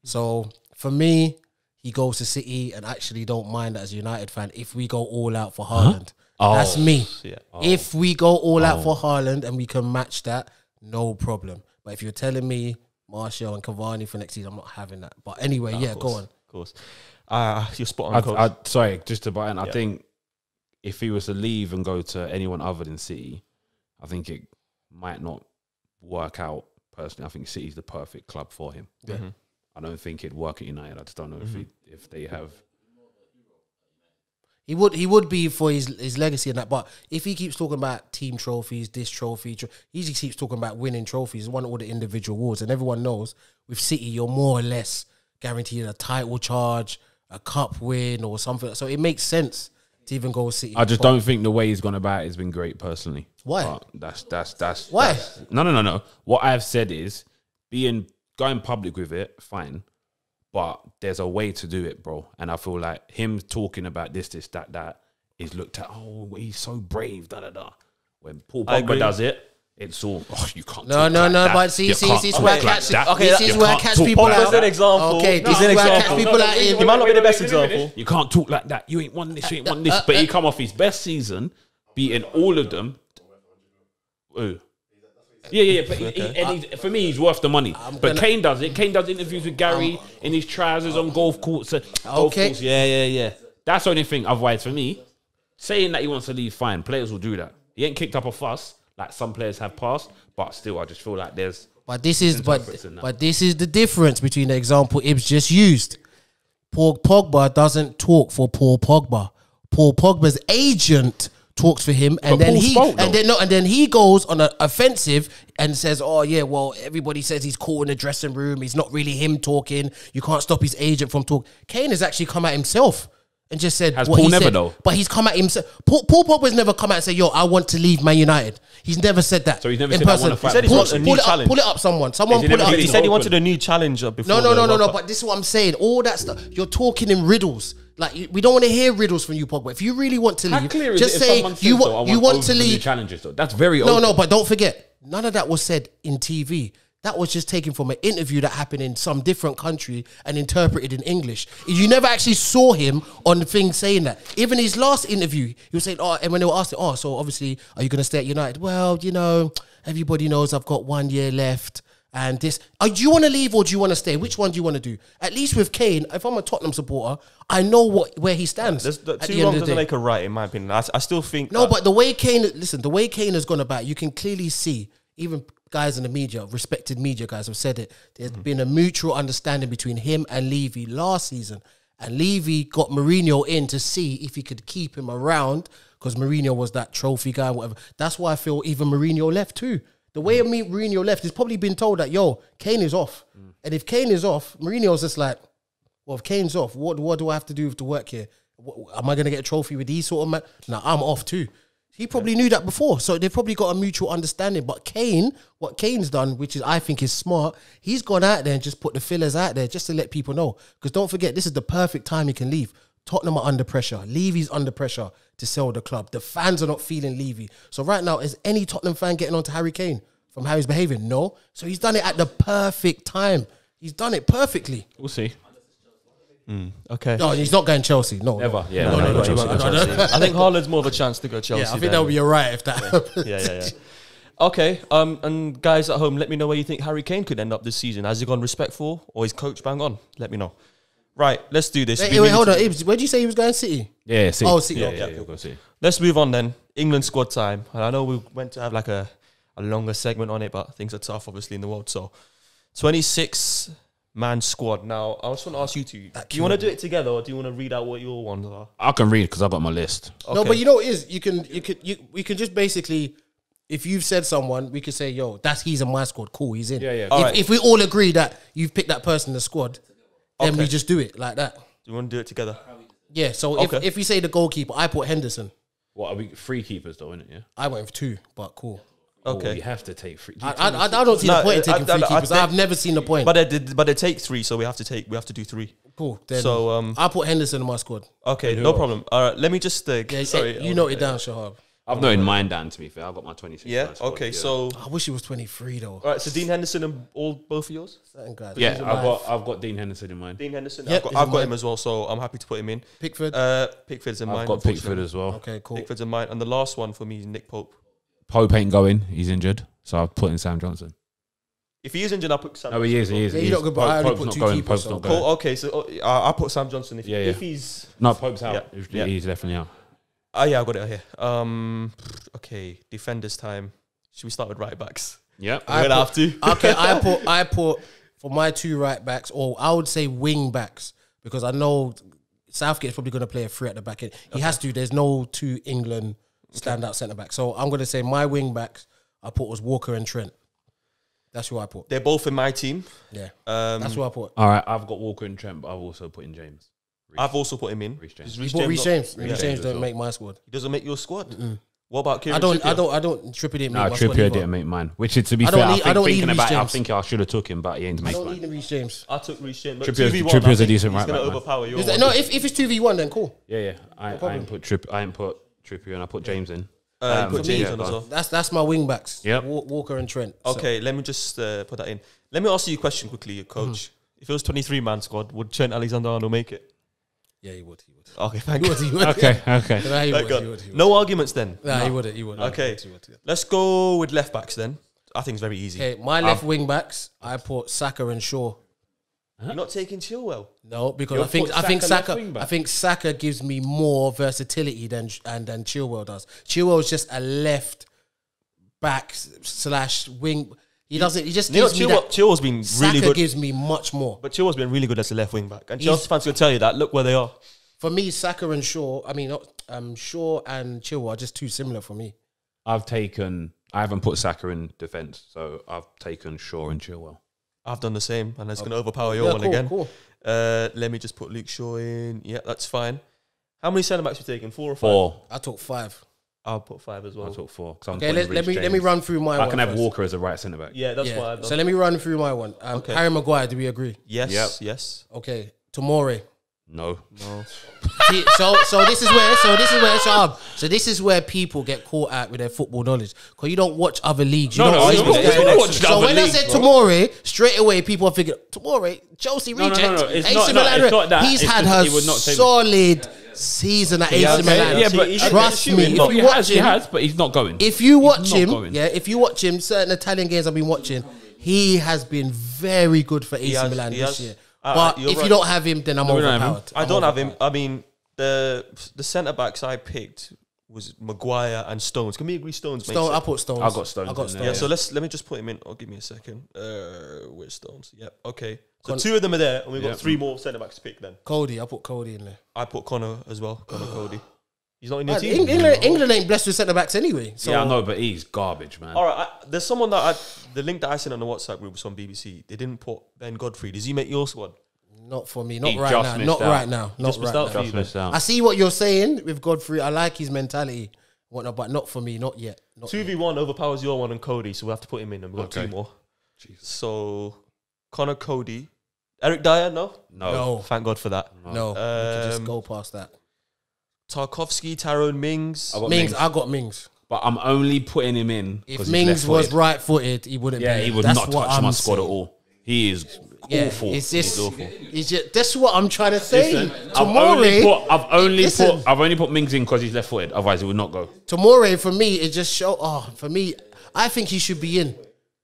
So for me, he goes to City, and actually don't mind that as a United fan if we go all out for Haaland. Oh. That's me. Yeah. If we go all out for Haaland and we can match that, no problem. But if you're telling me Martial and Cavani for next season, I'm not having that. But anyway, yeah, go on. Of course. You're spot on, coach. Sorry, just to buy in. I think if he was to leave and go to anyone other than City, I think it might not work out personally. I think City's the perfect club for him. Yeah. I don't think it'd work at United. I just don't know if they have. He would be for his legacy and that. But if he keeps talking about team trophies, this trophy, he just keeps talking about winning trophies, won all the individual awards, and everyone knows with City you're more or less guaranteed a title charge, a cup win, or something. So it makes sense to even go City. I just don't think the way he's gone about it has been great personally. Why? But that's Why? No. What I've said is going public with it, fine. But there's a way to do it, bro. And I feel like him talking about this, that is looked at, oh, he's so brave, da. When Paul Pogba does it, it's all, oh, you can't No, talk like that. but see, You can't this is talk where I like catch that. this is You where I can't catch talk people like out. Pogba's an example. Okay, No, this he's is an where I catch example. people out He here. might not be the best example. You can't talk like that. You ain't won this, you ain't won this. But he come off his best season, beating all of them. Ooh. Yeah. But for me, he's worth the money. But Kane does it. Kane does interviews with Gary in his trousers on golf courts. Golf courts. Yeah. That's the only thing. Otherwise, for me, saying that he wants to leave, fine. Players will do that. He ain't kicked up a fuss like some players have passed, but still, I just feel like there's. But this is the difference between the example Ibs just used. Paul Pogba doesn't talk for Paul Pogba. Paul Pogba's agent talks for him, and then he goes on an offensive and says, "Oh yeah, well everybody says he's cool in the dressing room. He's not really him talking. You can't stop his agent from talking." Kane has actually come at himself and just said Has what Paul he never said. though? But he's come at himself. Paul Pogba's never come out and said, "Yo, I want to leave Man United." He's never said that. So he's never in said, "I person. wanna fight." He said he wants a new challenge. Pull it up, someone. Someone He pull it never up. said He he's said he open. wanted a new challenger before. No. But this is what I'm saying. All that stuff, you're talking in riddles. Like, we don't want to hear riddles from you, Pogba. If you really want to How leave, clear is just it if say someone says, you though, want I to open new leave. challenges, though? That's very No, but don't forget, none of that was said in TV. That was just taken from an interview that happened in some different country and interpreted in English. You never actually saw him on the thing saying that. Even his last interview, he was saying, "Oh," and when they were asked, "Oh, so obviously, are you going to stay at United?" "Well, you know, everybody knows I've got 1 year left. And this, do you want to leave or do you want to stay? Which one do you want to do?" At least with Kane, if I'm a Tottenham supporter, I know where he stands. Two wrongs doesn't make a right, in my opinion. I still think No, but the way Kane has gone about, you can clearly see, even guys in the media, respected media guys have said it, there's been a mutual understanding between him and Levy last season. And Levy got Mourinho in to see if he could keep him around, because Mourinho was that trophy guy, whatever. That's why I feel even Mourinho left too. The way Mourinho left, he's probably been told that, yo, Kane is off. And if Kane is off, Mourinho's just like, well, if Kane's off, what do I have to do to work here? Am I going to get a trophy with these sort of men? No, I'm off too. He probably knew that before. So they've probably got a mutual understanding. But Kane, what Kane's done, which is I think is smart, he's gone out there and just put the fillers out there just to let people know. Because don't forget, this is the perfect time he can leave. Tottenham are under pressure. Levy's under pressure to sell the club. The fans are not feeling Levy. So right now, is any Tottenham fan getting on to Harry Kane from how he's behaving? No. So he's done it at the perfect time. He's done it perfectly. We'll see. Okay. No, he's not going Chelsea. No. Never. Yeah. No, no, he won't go Chelsea. I think Haaland's more of a chance to go Chelsea. Yeah, I think that would be alright if that happens. Yeah. Okay, and guys at home, let me know where you think Harry Kane could end up this season. Has he gone respectful or is coach bang on? Let me know. Right, let's do this. Wait, hold on. Ibs, where did you say he was going? City? Yeah, City. Oh, City. Yeah, Okay, yeah, cool. go City. Let's move on then. England squad time. And I know we went to have like a longer segment on it, but things are tough, obviously, in the world. So, 26-man squad. Now, I just want to ask you two. Do you want to do it together or do you want to read out what your ones are? I can read because I've got my list. No, Okay. but you know what it is? We can just basically, if you've said someone, we could say, yo, he's in my squad. Cool, he's in. Yeah. Alright. If we all agree that you've picked that person in the squad, then Okay. we just do it like that. Do you want to do it together? Yeah, so Okay. if we say the goalkeeper, I put Henderson. What are we? Three keepers though, isn't it? Yeah. I went with 2, but cool. Okay. Oh, you have to take three. I don't see the point in taking 3 keepers. I've never seen the point. But they take 3, so we have to do 3. Cool. Then So, I put Henderson in my squad. Okay, no problem. All right, let me just Yeah, sorry. you note it down, Shahab. I've noted mine down. To be fair, I've got my 26. Yeah. man squad, Okay. yeah. So, I wish it was 23 though. all right. So Dean Henderson and both of yours. Certain guys. yeah, He's alive. I've got Dean Henderson in mind. Dean Henderson. Yep, I've got he's him as well, so I'm happy to put him in. Pickford. Pickford's in mine. I've got Pickford unfortunately. as well. Okay, cool. Pickford's in mine, and the last one for me is Nick Pope. Pope ain't going. He's injured, so I've put in Sam Johnson. If he is injured, I'll put Sam. No, he is. He is. Yeah, he you're is. not good, but I only Pope's put not 2 going. keepers, Pope's so- not going. Cool. Okay, so I'll put Sam Johnson if he's. No, Pope's out. Yeah. He's definitely out. Oh yeah, I got it here. Okay, defenders time. Should we start with right backs? Yeah. We're gonna have to. Okay, I put for my 2 right backs, or I would say wing backs, because I know Southgate's probably going to play a 3 at the back end. He has to. There's no 2 England standout centre backs. So I'm going to say my wing backs I put was Walker and Trent. That's who I put. They're both in my team. Yeah, that's who I put. All right. I've got Walker and Trent, but I've also put in James. I've also put him in. Reece James. Is You put Reece James. not- Reece Yeah. James don't make my squad. He doesn't make your squad. What about Kieran I don't. Trippier? Trippier didn't No, make my squad Trippier either. didn't make mine. Which is, to be I fair, don't need- I don't need thinking Reece about it, I James. think I should have took him, but he ain't I make don't mine. need the Reece James. I took Reece James. But Trippier's- 2v1, Trippier's I a think decent he's right going to back, man. overpower your Is one. that, no, if it's 2v1, then cool. Yeah. I ain't put Trippier and I put James in. Put James yeah, on as well. That's my wing backs. Yep. Walker and Trent. So- Okay, let me just put that in. Let me ask you a question quickly, Coach. If it was 23-man squad, would Trent Alexander-Arnold make it? Yeah, he would. Okay, thank He you. would. He would. Okay. Nah, he Thank would. God. He would. He would. No arguments then. Nah, he would. He would. Okay. He would. Let's go with left backs then. I think it's very easy. Okay, my left wing backs, I put Saka and Shaw. You're not taking Chilwell. No, because You'll I think put Saka left wing back? I think Saka gives me more versatility than Chilwell does. Chilwell is just a left back slash wing. He doesn't. He just You know, gives me that. Chilwell's been really Saka good. gives me much more. But Chilwell's been really good as a left wing back. And Chelsea fans can tell you that. Look where they are. For me, Saka and Shaw. I mean, Shaw and Chilwell are just too similar for me. I haven't put Saka in defence, so I've taken Shaw and Chilwell. I've done the same, and it's going to overpower your one cool, again. Cool. Let me just put Luke Shaw in. Yeah, that's fine. How many centre backs you taking? 4 or 5? 4. I took 5. I'll put 5 as well. I took 4. Okay, let me run through my one. I can have first. Walker as a right centre back. Yeah, that's what I've done. So let me run through my one. Okay. Harry Maguire, do we agree? Yes, Yep. yes. Okay. Tomori. No. See, so this is where Shahab. So this is where people get caught out with their football knowledge because you don't watch other leagues. You No, don't no, see he's what's not- going he's not on. watching So other when I leagues, said bro. Tomori, straight away people are thinking Tomori, Chelsea No, no, reject. no, it's AC not- Milan, it's not that. He's It's had just her he would not say that. solid season at AC okay. Milan. Yeah, but trust me, if He you watch he him, has, but he's not going. if you watch not him, going. if you watch him, certain Italian games I've been watching, he has been very good for AC has, Milan he this has. year. But You're if right. you don't have him, then I'm No, we don't have him. overpowered. I don't have him. I mean, the centre backs I picked was Maguire and Stones. Can we agree Stones makes Stone, it? I put Stones. I got Stones I got in Stones. there. Yeah, so let me just put him in. Oh, give me a second. Where's Stones? Yep. Okay. So 2 of them are there, and we've got Yeah. 3 more centre backs to pick. Then Cody, I put Cody in there. I put Connor as well. Connor Cody. He's not in your Man, team. England ain't blessed with centre backs anyway. So yeah, I know, but he's garbage, man. All right. There's someone the link that I sent on the WhatsApp group was on BBC. They didn't put Ben Godfrey. Does he make your squad? not for me. Not He right just now. missed Not out. right now. Not Just missed right out now. for you. Just missed out. I see what you're saying with Godfrey. I like his mentality, whatnot, but not for me. Not yet. Not yet. 2v1 overpowers your one and Cody, so we have to put him in, and we've got Okay. 2 more. So Connor Cody, Eric Dyer, no. No, Thank God for that. no. We can just Um, go past that. Tarkovsky, Tyrone Mings. I got Mings, Mings. I got Mings. But I'm only putting him in If because Mings was right-footed, he wouldn't. Yeah, be. he would That's not what touch my I'm squad saying. at all. He is Yeah, awful. it's just, He's awful. it's just. That's what I'm trying to say. Listen, I've only Listen. put Mings in because he's left footed. Otherwise, he would not go. Tomori for me, it just show. Oh, for me, I think he should be in,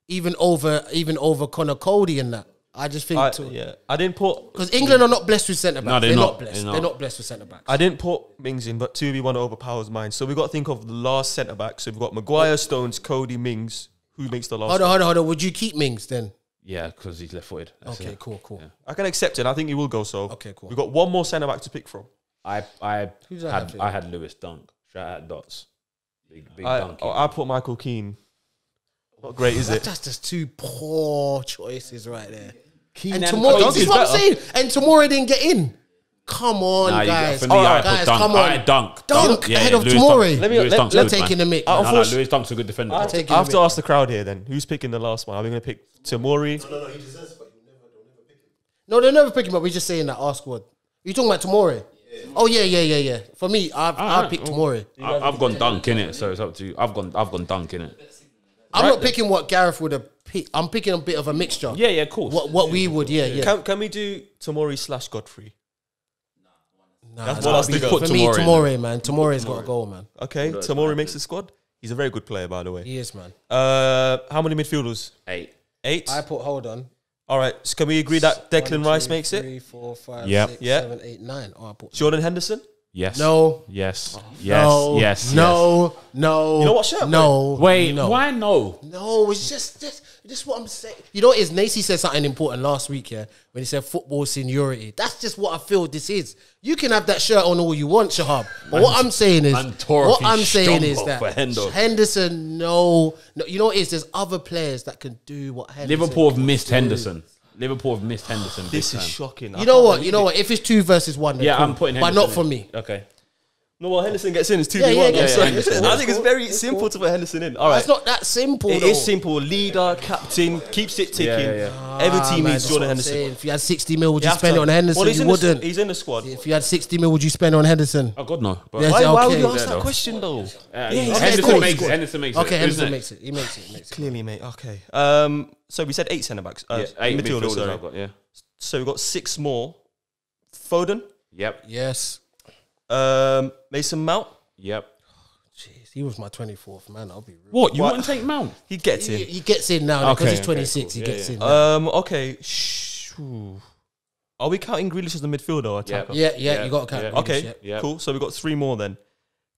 even over Connor Cody and that. I just think I didn't put because England are not blessed with centre backs. No, they're they're not. not blessed. They're not. They're not blessed with centre backs. I didn't put Mings in, but 2v1 overpowers mine. So we got to think of the last centre back. So we've got Maguire, Stones, Cody, Mings. Who makes the last? Hold on. Would you keep Mings then? Yeah, because he's left footed. Okay, cool. I can accept it. I think he will go. So Okay, cool. We've got 1 more centre back to pick from. I Who's that I had Lewis Dunk. Shout out Dots. Big I Dunk. put Michael Keane. Not great, is it? That's just 2 poor choices right there. Keane And and tomorrow, Dunk this is is what I'm better. saying. And tomorrow didn't get in. Come on, Nah, guys. for me, I guys, put Dunk. come I on. had Dunk. Dunk ahead of Lewis Tomori. Dunk. Let me- Lewis let- Dunk's let's good, take man. in the mix. No, Unfortunately- Lewis Dunk's a good defender. I Take it have a to bit. ask the crowd here then. Who's picking the last one? Are we going to pick Tomori? No, they'll never pick him up. We're just saying that our squad. You talking about Tomori? Oh yeah. For me, I picked Tomori. I've gone Dunk in it, so it's up to you. I've gone Dunk in it. I'm not picking what Gareth would have picked. I'm picking a bit of a mixture. Yeah, of course. What we would, yeah. Can we do Tomori / Godfrey? Nah, That's nah, what I was for thinking. me, Tomori in Tomori, man. Tomori's got a goal, man. Okay, Tomori makes the squad. He's a very good player, by the way. He is, man. How many midfielders? 8. 8. Hold on. All right. So can we agree that Declan 1, Rice 2, makes it? 3, 4, 5, Yep. 6, Yeah. 7, 8, 9. Oh, I put Jordan Henderson? Yes. No. Yes. No. Yes. No. You know what shirt? No. Wait, no. why no? No, it's just what I'm saying. You know, is Nacy said something important last week, yeah, when he said football seniority. That's just what I feel this is. You can have that shirt on all you want, Shahab. But what I'm saying is, that for Hendo. Henderson, no. You know what it is? There's other players that can do what Henderson. Liverpool have can missed do. Henderson. Liverpool have missed Henderson. This big is time. shocking. You know what? If it's 2 versus 1, then Yeah, cool. I'm putting but Henderson not for in. me. Okay. No, well, Henderson gets in. It's 2v1. Yeah, Yeah, so Henderson. I think it's very simple to put Henderson in. All right. It's not that simple. It though. is simple. Leader, captain, keeps it ticking. Yeah. Every team Man, needs that's Jordan what I'm Henderson. saying. If you had 60 mil, would you have spend to. it on Henderson? Well, he's You in the wouldn't. He's in the squad. If you had 60 mil, would you spend it on Henderson? Oh God, no. But Yeah. Why would okay. you ask Yeah, that though. question though? Henderson cool. makes it. Henderson makes it. Okay, Who's Henderson next? makes it. He makes it. Clearly, mate. Okay. So we said 8 centre backs. Yeah, 8 midfielders sorry. I've got. Yeah. So we've got 6 more. Foden, Yep. Yes. Mason Mount. Yep. Jeez, he was my 24th man. I'll be real. What? You What? wouldn't take Mount? He gets in. He gets in now because Okay, he's okay, 26. cool. He gets Yeah, in. Now. Okay. Are we counting Grealish as the midfielder or attacker? Yeah. You got to count. Yeah. Grealish, Okay. yeah. Yeah. Cool. So we've got 3 more then.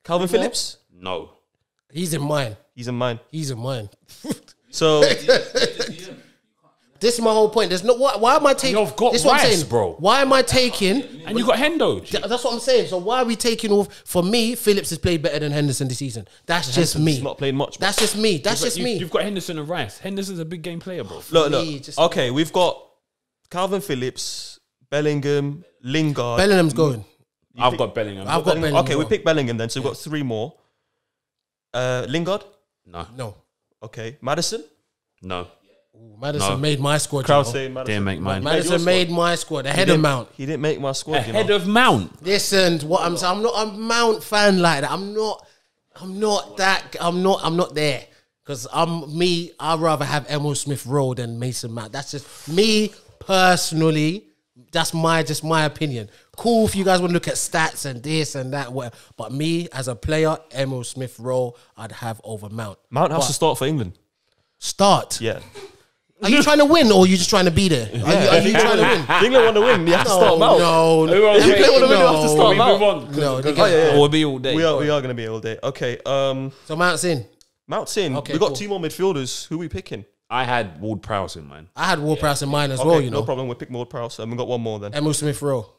Calvin Three more? Phillips. No. He's in mine. He's in mine. He's in mine. So This is my whole point. There's no. Why am I taking? You've got this is what I'm Rice, saying, bro. Why am I taking? And you got Hendo. That's what I'm saying. So why are we taking off? For me, Phillips has played better than Henderson this season. That's just me. he's not playing much. That's just me. That's just me. You've got Henderson and Rice. Henderson's a big game player, bro. Look. me, just- Okay, we've got Calvin Phillips, Bellingham, Lingard. Bellingham's going. I've got Bellingham. I've got Bellingham. Okay, we picked Bellingham then. So we've got 3 more. Lingard. No. Okay, Madison. No. Ooh, Madison No. made my squad. Crowd you know. saying Madison. Didn't make mine. Madison made my squad ahead of Mount. He didn't make my squad. Ahead of Mount. Listen, what I'm saying, I'm not a Mount fan like that. I'm not there. Because I'd rather have Emil Smith Rowe than Mason Mount. That's just me personally. That's just my opinion. Cool if you guys want to look at stats and this and that, whatever. But me as a player, Emil Smith Rowe, I'd have over Mount. Mount has to start for England. Start. Yeah. Are you trying to win or are you just trying to be there? Are you trying to win? England want to win. You have to start Mount. No, Who else? If England want to win, you have to No. start We Mount. move on. No, they Oh, yeah. We'll be all day. We are going to be all day. Okay. So Mount's in. Mount's in. Okay, we got cool. 2 more midfielders. Who are we picking? I had Ward-Prowse in mine. I had Ward-Prowse in mine as Okay, well, you no know. problem. We pick Ward-Prowse. And we got 1 more then. Emil Smith Rowe.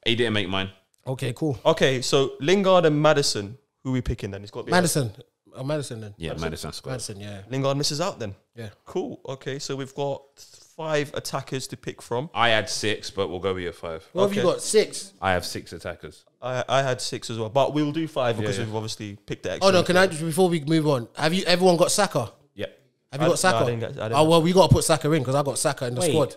He didn't make mine. Okay, cool. Okay, so Lingard and Madison. Who are we picking then? It's got to be Madison. Madison then. Yeah, Madison squad. Madison, yeah. Lingard misses out then. Yeah. Cool. Okay, so we've got 5 attackers to pick from. I had 6, but we'll go with your 5. What have you Okay. got? 6. I have 6 attackers. I had 6 as well, but we'll do 5 because yeah. we've obviously picked the extra. Oh no, can I just before we move on? Have you everyone got Saka? Yep. Have you got Saka? I didn't Oh well, we got to put Saka in because I got Saka in the Wait. squad.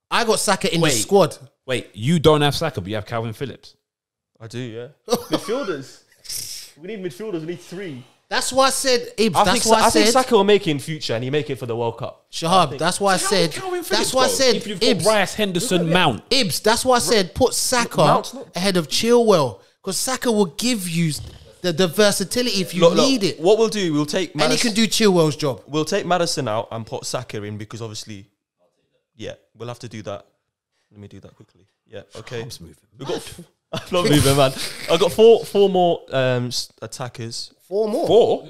I got Saka in the Wait. squad. Wait, you don't have Saka, but you have Calvin Phillips. I do, yeah. Midfielders. We need midfielders. We need 3. That's why I said Ibs. I That's think, why I I think said Saka will make it in future, and he make it for the World Cup. Shahab. That's why I said. That's why I said If you've got Ibs. Rice, Henderson, Mount. Ibs. That's why I said put Saka Mount's not- ahead of Chilwell because Saka will give you the versatility if you need it, What we'll do, we'll take and he Madison, can do Chilwell's job. we'll take Madison out and put Saka in because obviously, yeah, we'll have to do that. Let me do that quickly. Yeah, okay. We've got. I'm not moving, man. I've got four more attackers. 4 more. 4?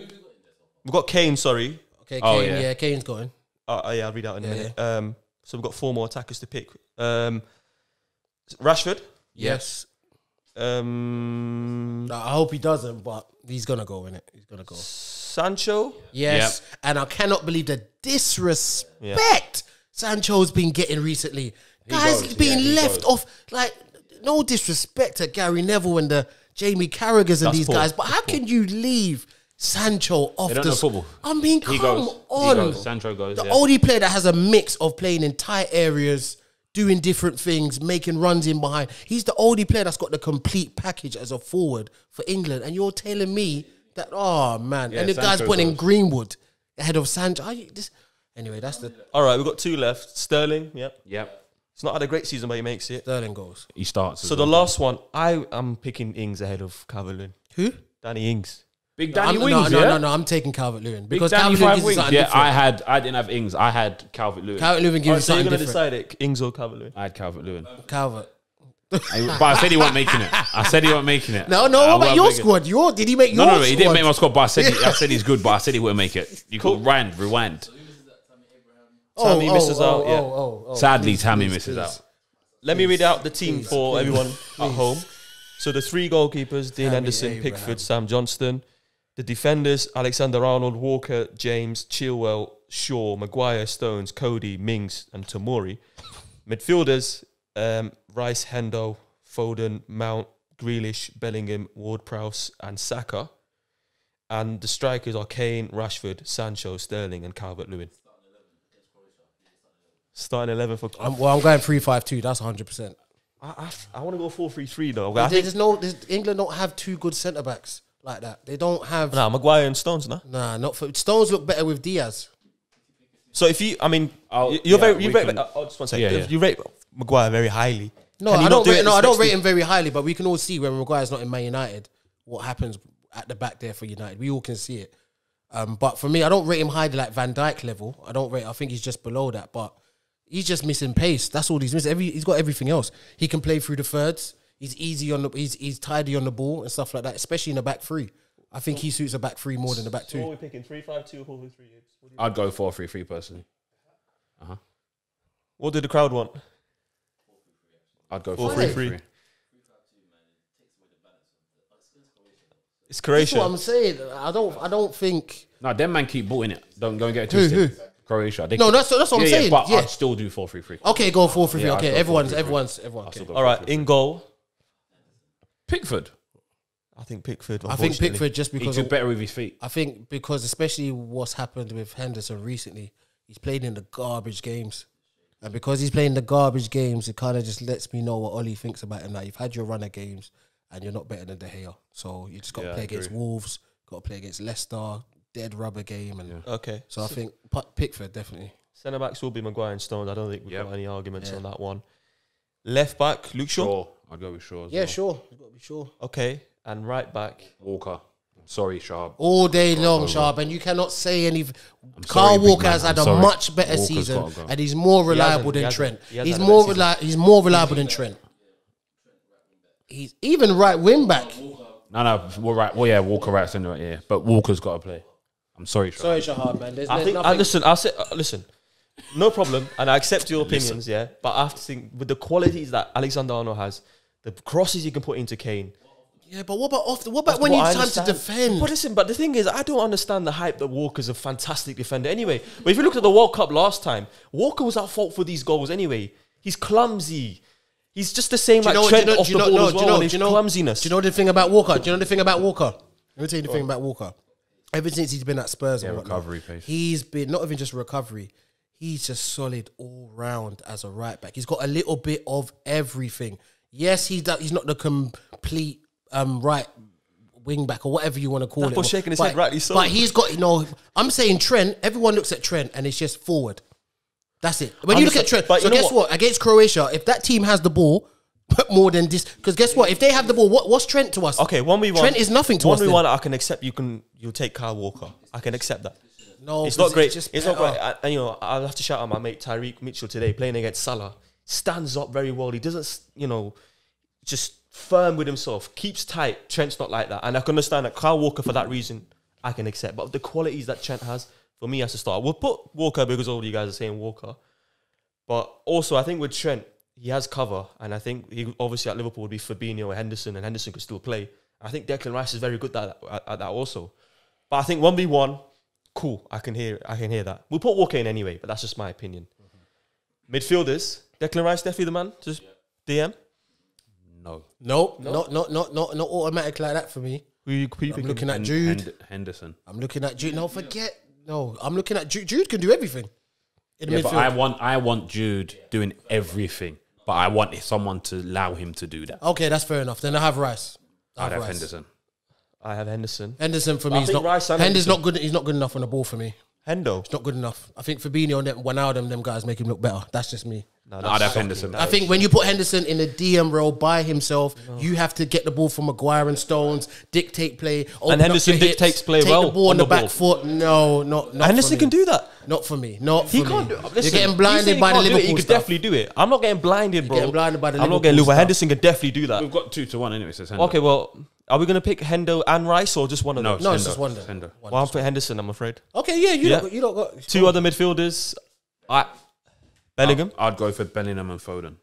We've got Kane. Sorry. Okay, Kane. Oh, yeah. yeah. Kane's going. Yeah, I'll read out in a minute. So we've got 4 more attackers to pick. Rashford. Yes. Um, I hope he doesn't, but he's gonna go in it. He's gonna go. Sancho. Yes, and I cannot believe the disrespect Sancho's been getting recently. Guys, goes, being yeah, he left goes. off. Like, no disrespect to Gary Neville and the Jamie Carragers and That's these poor. guys, but how can you leave Sancho off They don't the know football. I mean, He come goes. on. He goes. Sancho goes. The Yeah. only player that has a mix of playing in tight areas, doing different things, making runs in behind. He's the only player that's got the complete package as a forward for England. And you're telling me that, oh man. Yeah, and the guy's Sancho putting goes. Greenwood ahead of Sancho. Anyway, that's the All right, we've got 2 left. Sterling. Yep. Yep. It's not had a great season, but he makes it. Sterling goes. He starts. So the last one, I am picking Ings ahead of Calvert-Lewin. Who? Danny Ings. Big Danny I'm, Wings, no, yeah? no, no, I'm taking Calvert-Lewin. Big Because Danny Calvert-Lewin 5 gives you wings. something Yeah, different. I didn't have Ings. I had Calvert-Lewin. Calvert-Lewin gives you So you're something going to different. decide it, Ings or Calvert-Lewin? I had Calvert-Lewin. Calvert. But I said he wasn't making it. I said he wasn't making it. No, I what about wasn't your making it. squad? Did he make your No, squad? he didn't make my squad, but I said he's good, but I said he wouldn't make it. You could rewind. Tammy misses out, yeah. Sadly, Tammy misses out. Let me read out the team for everyone at home. So the 3 goalkeepers, Dean Tammy Henderson, Abraham. Pickford, Sam Johnston. The defenders, Alexander-Arnold, Walker, James, Chilwell, Shaw, Maguire, Stones, Cody, Mings and Tomori. Midfielders, Rice, Hendo, Foden, Mount, Grealish, Bellingham, Ward-Prowse and Saka. And the strikers are Kane, Rashford, Sancho, Sterling and Calvert-Lewin. Starting 11 for... I'm going 3-5-2. That's 100%. I want to go 4-3-3 though. I think, England don't have 2 good centre backs like that. They don't have. nah, Maguire and Stones, nah. Nah, not for Stones look better with Diaz. So if you, I mean, Oh, you're yeah, very, you we rate, can- just one second. Yeah, If you rate Maguire very highly. No, can he I not don't. do it I don't next rate week? him very highly, but we can all see when Maguire's not in Man United, what happens at the back there for United. We all can see it. But for me, I don't rate him highly like Van Dijk level. I think he's just below that. But he's just missing pace. That's all he's missing. He's got everything else. He can play through the thirds. He's easy on the. He's tidy on the ball and stuff like that, especially in the back 3. I think he suits a back three more than the back So what are two. we picking? 3-5-2 or 4-3-3? I'd go 4-3-3 personally. What did the crowd want? I'd go 4-3-3. 4-3-3. It's That's Croatia. what I'm saying. I don't think. No, them man keep ball in it. Don't go and get it twisted. Croatia. They No, keep- that's what I'm saying. But Yeah. I'd still do 4-3-3. Okay, go 4-3-3. Yeah, I'd Okay, go everyone. 4-3-3. Okay. All right, in goal, Pickford. I think Pickford. I think unfortunately. Pickford just He because did better with his feet. I think because especially what's happened with Henderson recently, he's played in the garbage games. And because he's playing the garbage games, it kind of just lets me know what Ollie thinks about him. Like, you've had your run of games and you're not better than De Gea. So you just got to Yeah, play I against agree. Wolves, got to play against Leicester, dead rubber game. And Okay. so I think Pickford, definitely. Centre backs will be Maguire and Stones. I don't think we've Yep. got any arguments Yeah. on that one. Left back, Luke Shaw. Sure. I'd go with Shaw as Yeah, well. sure. You've got to be sure. Okay. And right back, Walker. Sorry, Sharp. All day long, Sharp, and you cannot say any. sorry, Carl big Walker man, has had I'm a sorry. much better Walker's season, gotta go. and he's more reliable he than hasn't. Trent. He hasn't He's had a more better season. he's more reliable than Trent. He's even right wing back. No, we're right. Well, yeah, Walker right centre right, yeah. But Walker's got to play. I'm sorry, Sharp. Sorry, Shahab, man. There's I think. nothing. Listen, I'll say. Listen, no problem, and I accept your opinions. Yeah, but I have to think with the qualities that Alexander Arnold has, the crosses you can put into Kane. Yeah, but what about What about when What you I time to understand. defend? But listen, but the thing is, I don't understand the hype that Walker's a fantastic defender anyway. But if you look at the World Cup last time, Walker was at fault for these goals anyway. He's clumsy. He's just the same like Trent off the ball as well. And his clumsiness. Do you know the thing about Walker? Do you know the thing about Walker? Let me tell you the thing about Walker. Ever since he's been at Spurs, and whatnot, recovery pace. he's been not even just recovery. He's just solid all round as a right back. He's got a little bit of everything. Yes, he's not the complete right wing back or whatever you want to call it. Dapo's shaking his But- head, rightly so. But he's got, I'm saying Trent, everyone looks at Trent and it's just forward. That's it. When you look at Trent, But so you know guess what? Against Croatia, if that team has the ball, put more than this. Because guess what? If they have the ball, what's Trent to us? Okay, 1v1. Trent is nothing to us. 1v1, I can accept. You'll take Kyle Walker. I can accept that. No, It's not great. just It's not better. great. I'll have to shout out my mate Tyreek Mitchell today, playing against Salah. Stands up very well. He doesn't, just firm with himself. Keeps tight. Trent's not like that. And I can understand that Kyle Walker, for that reason, I can accept. But the qualities that Trent has, for me, as to start. We'll put Walker because all you guys are saying Walker. But also, I think with Trent, he has cover. And I think he obviously at Liverpool would be Fabinho or Henderson, and Henderson could still play. I think Declan Rice is very good at that also. But I think 1v1, cool. I can hear that. We'll put Walker in anyway, but that's just my opinion. Midfielders, Declan Rice definitely the man. Just DM. No. Nope, not automatic like that for me. Who you I'm picking? looking at Jude. Henderson. I'm looking at Jude. No, forget. No, I'm looking at Jude. Jude can do everything in the Yeah, but midfield. I want Jude doing everything. But I want someone to allow him to do that. Okay, that's fair enough. Then I have Rice. I'd have Henderson. I have Henderson. Henderson for me I is think not. Rice and Henderson's Henderson. not good. He's not good enough on the ball for me. Hendo. It's not good enough. I think Fabinho and them guys make him look better. That's just me. No, I'd have Henderson. I think when you put Henderson in the DM role by himself, you have to get the ball from Maguire and Stones, dictate play. open up Henderson your hips, dictates play take well the ball on on the the back ball. foot. No, not Henderson for me. can do that. Not for me. Not for He me. can't do. You're Listen, getting he's blinded saying by he the can't do it. Liverpool He could stuff. definitely do it. I'm not getting blinded, bro. getting blinded by the I'm not Liverpool getting Liverpool. stuff. Henderson can definitely do that. We've got 2-1 anyway, so it's Hendo. Okay, well, are we going to pick Hendo and Rice or just one of them? No, it's Hendo. just one. Hendo. Well, I'm putting Henderson, I'm afraid. Okay, yeah, you Yeah. don't got Two other midfielders. Bellingham. I'd go for Bellingham and Foden.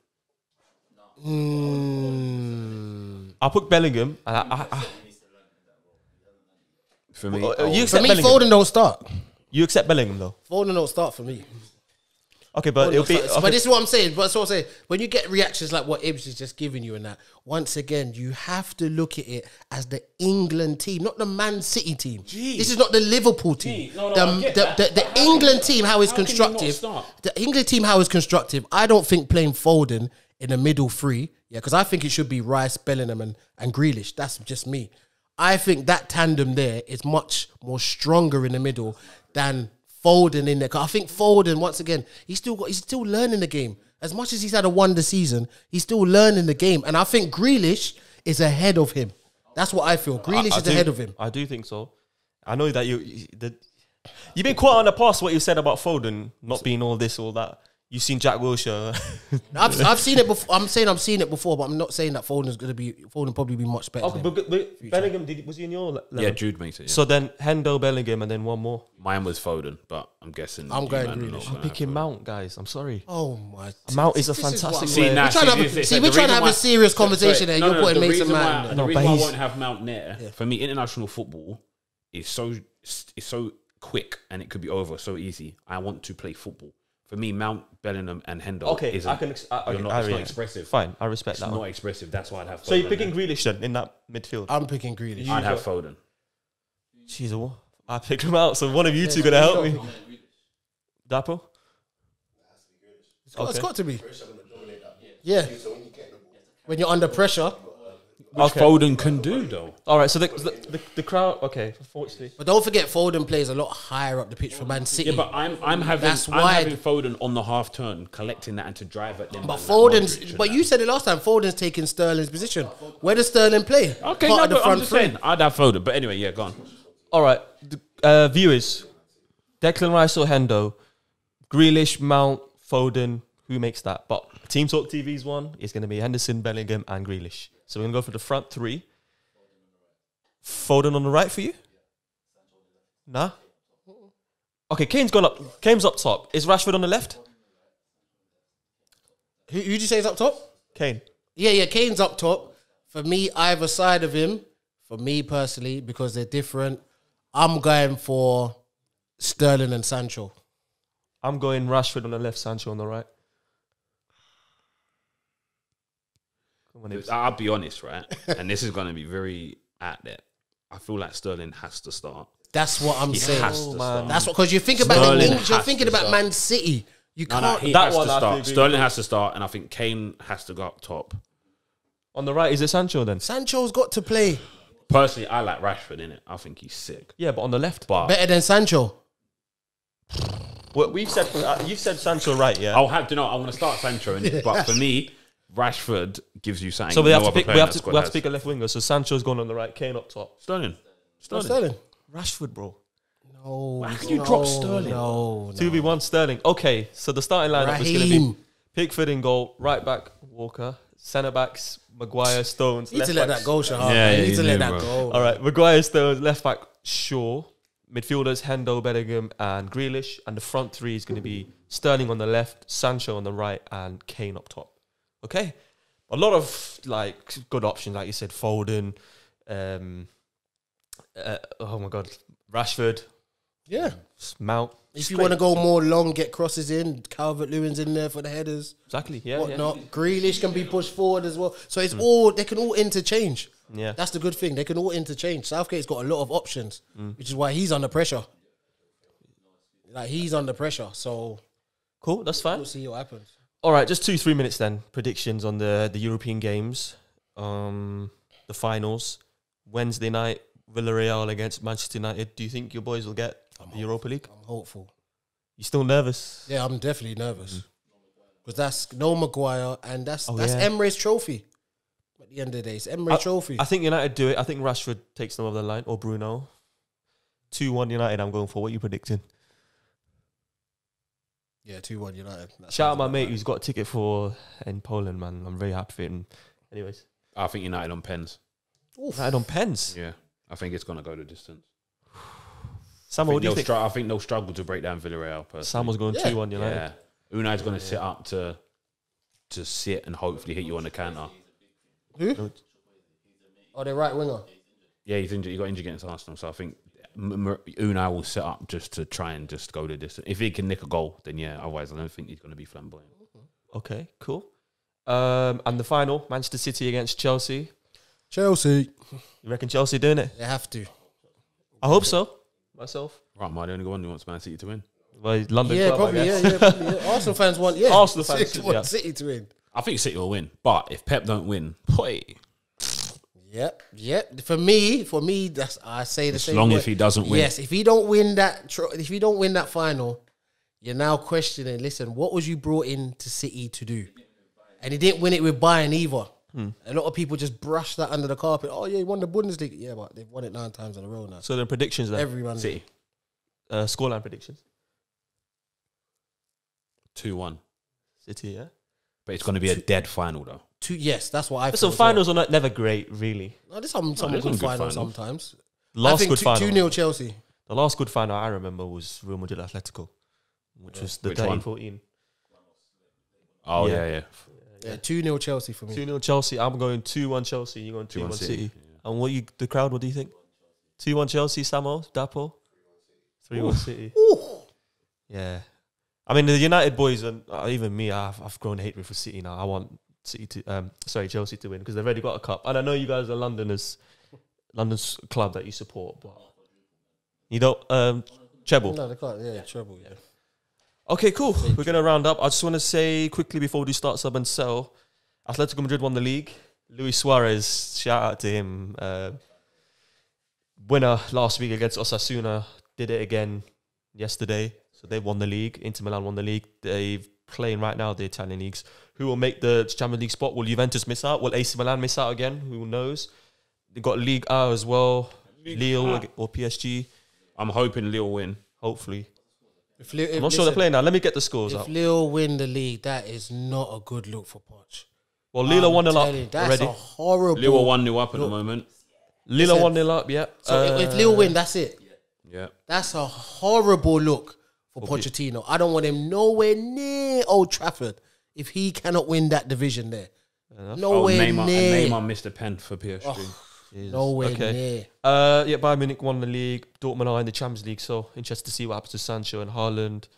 I'll put Bellingham. And For me, you For accept me, Bellingham. Foden don't start. You accept Bellingham though. Foden don't start for me. Okay, but it'll be. But this is what I'm saying. But that's what I'm saying. When you get reactions like what Ibs is just giving you and that, once again, you have to look at it as the England team, not the Man City team. This is not the Liverpool team. No, I get that. The England team, how it's How can you not constructive. start? The England team, how it's constructive. I don't think playing Foden in the middle three, because I think it should be Rice, Bellingham, and Grealish. That's just me. I think that tandem there is much more stronger in the middle than Foden in there. 'Cause I think Foden, once again, he's still learning the game. As much as he's had a wonder season, he's still learning the game. And I think Grealish is ahead of him. That's what I feel. Grealish is ahead of him. I do think so. I know that you've been quite on the past what you said about Foden not being all this, all that. You've seen Jack Wilshere. I've seen it before. I'm saying I've seen it before, but I'm not saying that Foden's going to be. Foden probably be much better. Okay, but Bellingham, was he in your level? Yeah, Jude makes it. Yeah. So then Hendo, Bellingham, and then one more. Mine was Foden, but I'm guessing I'm going man are Grealish. not I'm gonna picking have Foden. Mount, guys. I'm sorry. Oh my! Mount is a This is what fantastic I'm player. saying. We're trying to have a serious conversation there. You're putting Mason Mount. The No, reason but why I he's- won't have Mount there, for me, international football is so quick and it could be over so easy. I want to play football. For me, Mount, Bellingham, and Hendo. Okay, isn't, it's it's not not expressive. Fine, I respect It's that. not One. expressive. That's why I'd have. So you're Foden picking there. Grealish then in that midfield? I'm picking Grealish. I'd have Foden. Jeez, what? I picked him out. So one of you two gonna help me. Dapo? It's got to be. Yeah. When you're under pressure. Which Foden can do though. All right. So the crowd. Okay, unfortunately. But don't forget, Foden plays a lot higher up the pitch for Man City. Yeah, but I'm having Foden on the half turn, collecting that and to drive at them. But like Foden's. Modric and But that. you said it last time. Foden's taking Sterling's position. Where does Sterling play? Okay, Part no, of the but I'm front just three. saying I'd have Foden. But anyway, yeah, go on. All right, viewers. Declan Rice or Hendo, Grealish, Mount, Foden. Who makes that? But Team Talk TV's one is going to be Henderson, Bellingham, and Grealish. So we're going to go for the front three. Foden on the right for you? Nah. Okay, Kane's gone up. Kane's up top. Is Rashford on the left? Who'd you say is up top? Kane. Yeah, Kane's up top. For me, either side of him, for me personally, because they're different, I'm going for Sterling and Sancho. I'm going Rashford on the left, Sancho on the right. Come on, Ibs. I'll be honest, right? And this is going to be very out there. I feel like Sterling has to start. That's what I'm saying. Has to start. That's what, because you think about Sterling you're has thinking to about start. Man City. You No, can't. he That has one to I have to start. agree Sterling with. has to start, and I think Kane has to go up top. On the right, is it Sancho then? Sancho's got to play Personally, I like Rashford in it. I think he's sick. Yeah, but on the left. But better than Sancho. Well, we've said you've said Sancho right, yeah. I'll have to know. I want to start Sancho in it. But for me, Rashford gives you something. So we have no to other pick. player We in have that to. squad We have to has. pick a left winger. So Sancho's gone on the right. Kane up top. Sterling. Sterling. Rashford, bro. No. How can you drop Sterling? No. 2v1 Sterling. Okay, so the starting lineup is going to be Raheem. Pickford in goal, right back Walker, centre backs Maguire, Stones. You need left to let backs- that go, Shahar. Yeah, You need to you let do, that bro. go. All right, Maguire, Stones, left back Shaw, midfielders Hendo, Bellingham, and Grealish, and the front three is going to be Sterling on the left, Sancho on the right, and Kane up top. Okay, a lot of like good options, like you said, Foden. Oh my God, Rashford, Yeah. Mount. If you want to go more long, get crosses in. Calvert-Lewin's in there for the headers. Exactly, yeah, Whatnot. Grealish can be pushed forward as well. So it's all, they can all interchange. yeah. That's the good thing. They can all interchange. Southgate's got a lot of options, which is why he's under pressure. Like, he's under pressure. So Cool, that's fine. we'll see what happens. All right, just 2-3 minutes then. Predictions on the European games, the finals. Wednesday night, Villarreal against Manchester United. Do you think your boys will get the Europa League? I'm hopeful. You still nervous? Yeah, I'm definitely nervous. Because that's no Maguire, and that's yeah. Emre's trophy. At the end of the day, it's Emre's trophy. I think United do it. I think Rashford takes them over the line, or Bruno. 2-1 United, I'm going for. What are you predicting? Yeah, 2-1 United. That Shout out sounds my about mate right. who's got a ticket for in Poland, man. I'm very happy for him. Anyways. I think United on pens. United on pens. Yeah, I think it's going to go the distance. Sam, what do you think? I think they'll struggle to break down Villarreal. Personally. Sam was going Yeah. 2-1 United. Yeah, Unai's going to sit up to sit and hopefully hit you on the counter. Who? Oh, the right winger. Yeah, he's injured. He got injured against Arsenal, so I think Unai will set up just to try and just go the distance. If he can nick a goal, then yeah. Otherwise, I don't think he's going to be flamboyant. Okay, cool. And the final, Manchester City against Chelsea. Chelsea. You reckon Chelsea doing it? They have to. I hope so. Myself. Right, am I the only one who wants Man City to win? Well, London Yeah, club, I probably. guess. Yeah, probably. Yeah. Arsenal fans want. Yeah, Arsenal fans, City want yeah. City to win. I think City will win, but if Pep don't win, boy, Yep. For me, that's I say the as same. long way. as he doesn't win. Yes, if he don't win that, if you don't win that final, you're now questioning. Listen, what was you brought in to City to do? And he didn't win it with Bayern either. A lot of people just brush that under the carpet. Oh yeah, he won the Bundesliga. Yeah, but they've won it 9 times in a row now. So the predictions then. Everyone. City Scoreline predictions. 2-1. City, yeah. But it's going to be a dead final, though. Yes, that's what I. So finals are never great, really. No, there's some there's good some good finals finals. sometimes. Last good final. 2-0 Chelsea. The last good final I remember was Real Madrid Atletico, which was the Which one? 13-14. Oh, Yeah. yeah. Yeah, 2-0 Chelsea for me. 2-0 Chelsea. I'm going 2-1 Chelsea. You're going 2-1 City. And the crowd, what do you think? 2-1 Chelsea, Samo, Dapo? 3-1 City. Yeah. I mean, the United boys, and even me, I've grown hatred for City now. I want Chelsea to win because they've already got a cup. And I know you guys are London's club that you support, but you don't, treble. No, they can't. Yeah, treble, yeah. Okay, cool. We're going to round up. I just want to say quickly before we do start, sub and sell, Atletico Madrid won the league. Luis Suarez, shout out to him. Winner last week against Osasuna, did it again yesterday. So they've won the league. Inter Milan won the league. They're playing right now the Italian leagues. Who will make the Champions League spot? Will Juventus miss out? Will AC Milan miss out again? Who knows? They've got Ligue A as well. Lille or PSG. I'm hoping Lille win. Hopefully. I'm not sure they're playing now. Let me get the scores if up. Lille win the league, that is not a good look for Poch. Well, Lille are 1-0 up telling you, that's already. a horrible. Lille are 1-0 up at the moment. Lille are 1-0 up, yeah. So if Lille win, that's it. Yeah. That's a horrible look for Pochettino. I don't want him nowhere near Old Trafford if he cannot win that division there. Nowhere near. Neymar missed a pen for PSG. Nowhere near. Yeah, Bayern Munich won the league. Dortmund are in the Champions League, so interested to see what happens to Sancho and Haaland.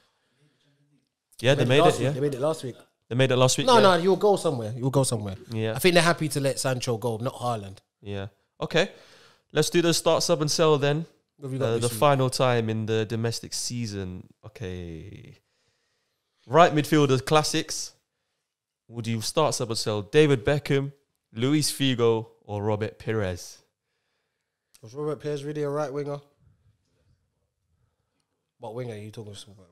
Yeah, they made it. Yeah, They made it last week. they made it last week. No, you'll go somewhere. You'll go somewhere. Yeah, I think they're happy to let Sancho go, not Haaland. yeah. Okay, let's do the start, sub, and sell then. What have you got The this week? final time in the domestic season. Okay, right midfielders classics. Would you start, sub, and sell David Beckham, Luis Figo, or Robert Pires? Was Robert Pires really a right winger? What winger are you talking about?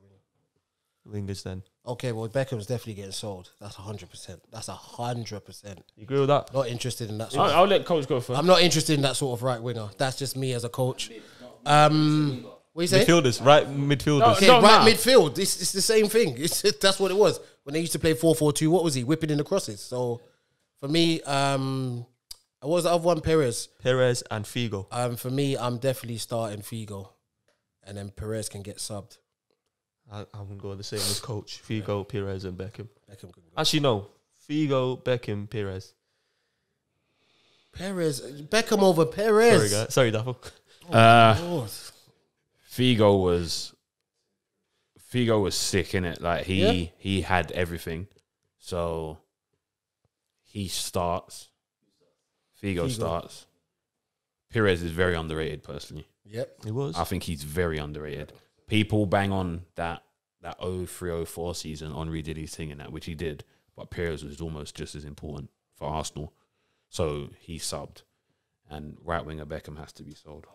Wingers then. Okay, well, Beckham's definitely getting sold. That's 100%. That's 100%. You agree with that? Not interested in that sort of, I'll let coach go first. I'm not interested in that sort of right winger. That's just me as a coach. What you say? Midfielders, right midfielders. Okay, Don't right matter. midfield. It's the same thing. That's what it was. When they used to play 4-4-2, what was he? Whipping in the crosses. So, for me, what was the other one? Perez. Perez and Figo. For me, I'm definitely starting Figo. And then Perez can get subbed. I'm going to go the same as coach. Figo, Perez, and Beckham. Beckham can go. Actually, no. Figo, Beckham, Perez. Perez. Beckham over Perez. Sorry, guys. Sorry, Daffo. Lord. Figo was sick, innit? Like he had everything. So he starts. Figo starts. Perez is very underrated personally. Yep. It was. I think he's very underrated. People bang on that 03-04 season. Henry did his thing in that, which he did. But Perez was almost just as important for Arsenal. So he subbed. And right winger Beckham has to be sold.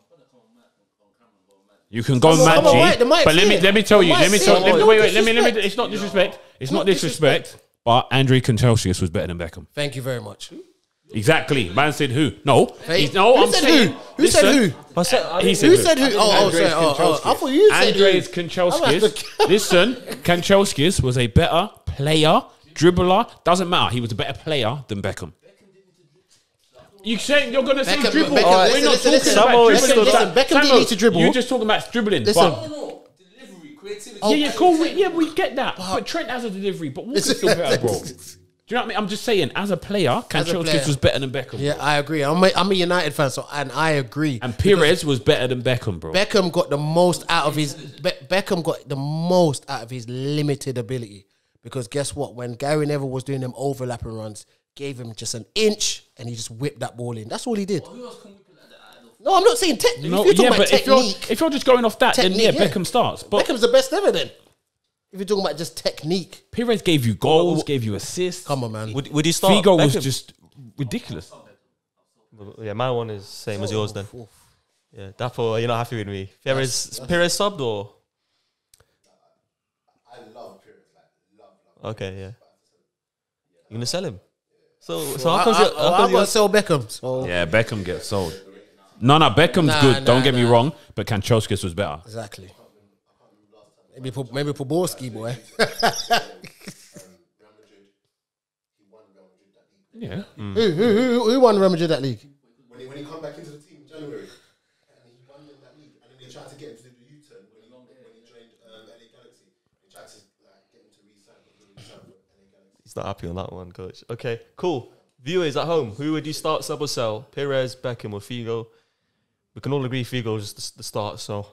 You can go mad, G. But let me tell you. Wait. It's not disrespect. It's not disrespect. But Andrei Kanchelskis was better than Beckham. Thank you very much. Exactly. Man said who? No. Hey, No, who I'm said saying. who? Who said who? He said Who said who? Oh, Andreas sorry. I Kanchelskis. thought you said Andreas who. Kanchelskis. Listen, Kanchelskis was a better player, dribbler. Doesn't matter. He was a better player than Beckham. You saying you're going to say Beckham- dribble? Beckham- We're not listen, talking listen, about listen, dribbling. listen, Beckham didn't need to dribble. You're just talking about dribbling. Listen. But Delivery, creativity. yeah, cool. We get that. But Trent has a delivery. But Walker's still better, bro. Do you know what I mean? I'm just saying, as a player, Kanchelskis was better than Beckham. Yeah, I agree. I'm a United fan, and I agree. And Perez was better than Beckham, bro. Beckham got the most out of his limited ability. Because guess what? When Gary Neville was doing them overlapping runs, gave him just an inch, and he just whipped that ball in. That's all he did. Who else can whip it like that? No, I'm not saying technique. No, If you're talking yeah, about but technique, if you're just going off that, then yeah, Technique, yeah. Beckham starts. But Beckham's the best ever then. If you're talking about just technique. Perez gave you goals, gave you assists. Come on, man. Would you start? Figo was Beckham? just ridiculous. Yeah, my one is same as yours then. Yeah, Daffo, you're not happy with me. Perez subbed or? I love Perez, love. Okay, yeah. You gonna sell him? So I how comes you? got to sell Beckham. So Yeah, Beckham gets sold. No, Beckham's Nah, good. Don't nah, get me nah. wrong, but Kanchelskis was better. exactly. Maybe Poborski, boy. Yeah. Who won Real Madrid that league? When he come back into the team in January, and he won them that league, and then they tried to get him to do the U-turn when he joined LA Galaxy. They tried to get him to re-sign, but he didn't re-sign for LA Galaxy. He's not happy on that one, coach. Okay, cool. Viewers at home, who would you start, sub or sell? Perez, Beckham, or Figo? We can all agree Figo is the start. So,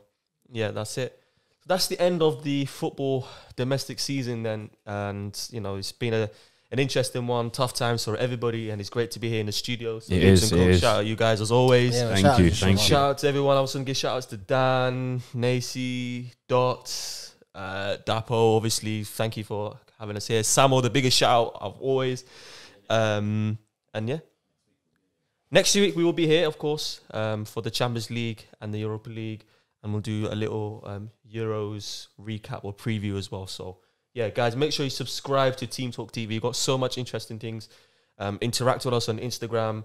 yeah, that's it. That's the end of the football domestic season then. And, you know, it's been an interesting one, tough times for everybody. And it's great to be here in the studio. So It is. Shout out you guys as always. Yeah, Thank you. Shout out to everyone. I was going to give shout outs to Dan, Nacy, Dot, Dapo, obviously. Thank you for having us here. Samo, the biggest shout out of always. And yeah. Next week we will be here, of course, for the Champions League and the Europa League. And we'll do a little Euros recap or preview as well. So, yeah, guys, make sure you subscribe to Team Talk TV. We've got so much interesting things. Interact with us on Instagram,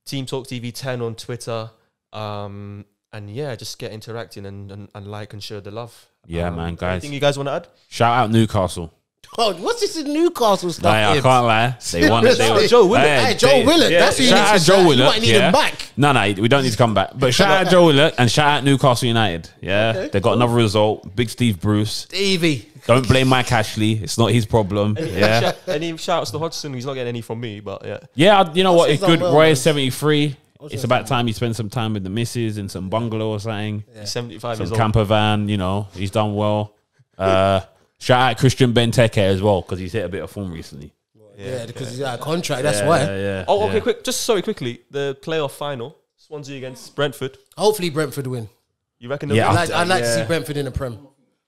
Team Talk TV 10 on Twitter. And, yeah, just get interacting and like and share the love. Yeah, man, guys. Anything you guys want to add? Shout out Newcastle. Oh, what's this in Newcastle stuff? Nah, I Ibs? can't lie. They won it. Hey, Joe Willett. Hey, Joe Willett. That's who you shout need out to Joe shout. Willett. You might need him back. No, we don't need to come back. But shout out Joe Willett and shout out Newcastle United. Yeah, Okay, they got another result. Big Steve Bruce. Stevie. Don't blame Mike Ashley. It's not his problem. Yeah, Any shout outs to Hodgson? He's not getting any from me, but yeah. yeah. You know what? It's Hodgson's good. done well, Roy man. is 73. It's Hodgson's about done time he spent some time with the missus in some bungalow or something. Yeah. He's 75 Some years old. camper van. You know, he's done well. Shout out Christian Benteke as well because he's hit a bit of form recently. Yeah, because he's got a contract. That's Yeah, why. Yeah. Oh, okay, yeah. quick. Just quickly. The playoff final, Swansea against Brentford. Hopefully Brentford win. You reckon they'll Yeah, win? I'd like to yeah. see Brentford in the Prem.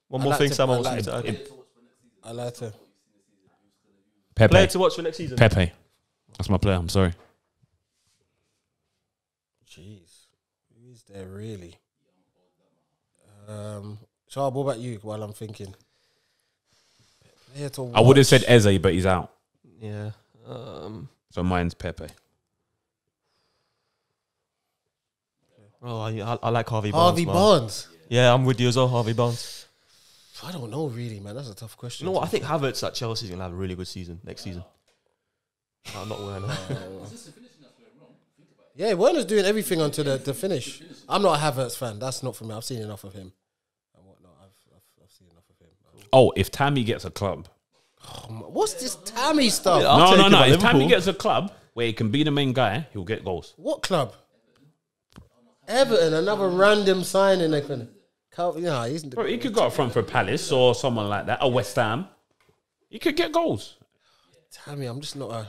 One I'd more like thing to- Sam I'd wants me like to add. I like to. Player Pepe. to watch for next season. Pepe. That's my player. I'm sorry. Jeez, who is there really? Charles, what about you? While I'm thinking, player to I would have watch. said Eze, but he's out. Yeah. So mine's Pepe. Oh, I like Harvey Barnes. Harvey man. Barnes. Yeah, I'm with you as well, Harvey Barnes. I don't know really, man. That's a tough question. You know what? I think Havertz at Chelsea is going to have a really good season next season. I'm not wearing that. Yeah, Werner's doing everything until the finish. I'm not a Havertz fan. That's not for me. I've seen enough of him and whatnot. I've seen enough of him. Oh, if Tammy gets a club. What's this Tammy stuff? Yeah, I'll take No. him at If Tammy Liverpool. gets a club where he can be the main guy, he'll get goals. What club? Everton, another random signing. They can, yeah, he's Bro, he could go up front for Palace or someone like that, or West Ham. He could get goals. Tammy. I'm just not a.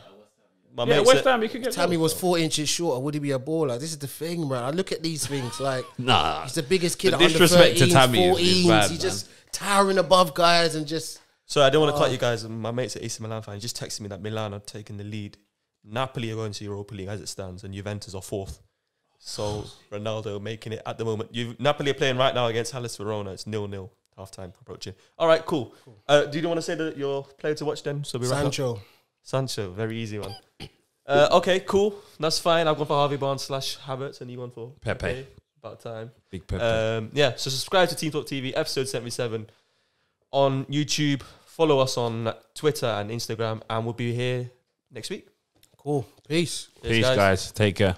My Yeah, mate West said, Ham, he could get Tammy goals. was 4 inches shorter. Would he be a baller? This is the thing, man. I look at these things like Nah. he's the biggest kid The at under disrespect to 13s, Tammy is 14s. bad, He's man. just towering above guys and just. so I don't want to cut you guys. My mate's an AC Milan fan. He just texted me that Milan are taking the lead. Napoli are going to Europa League as it stands, and Juventus are fourth. So Ronaldo making it at the moment. Napoli are playing right now against Hellas Verona. It's 0-0. Half time approaching. All right, cool. Do you want to say your player to watch then? So we wrap up? Sancho. Very easy one. Okay, cool. That's fine. I've gone for Harvey Barnes / Havertz, and you gone for Pepe. About time. Big Pepe. Yeah, so subscribe to Team Talk TV, episode 77 on YouTube. Follow us on Twitter and Instagram, and we'll be here next week. Cool. Peace. Cheers, Peace, guys. Take care.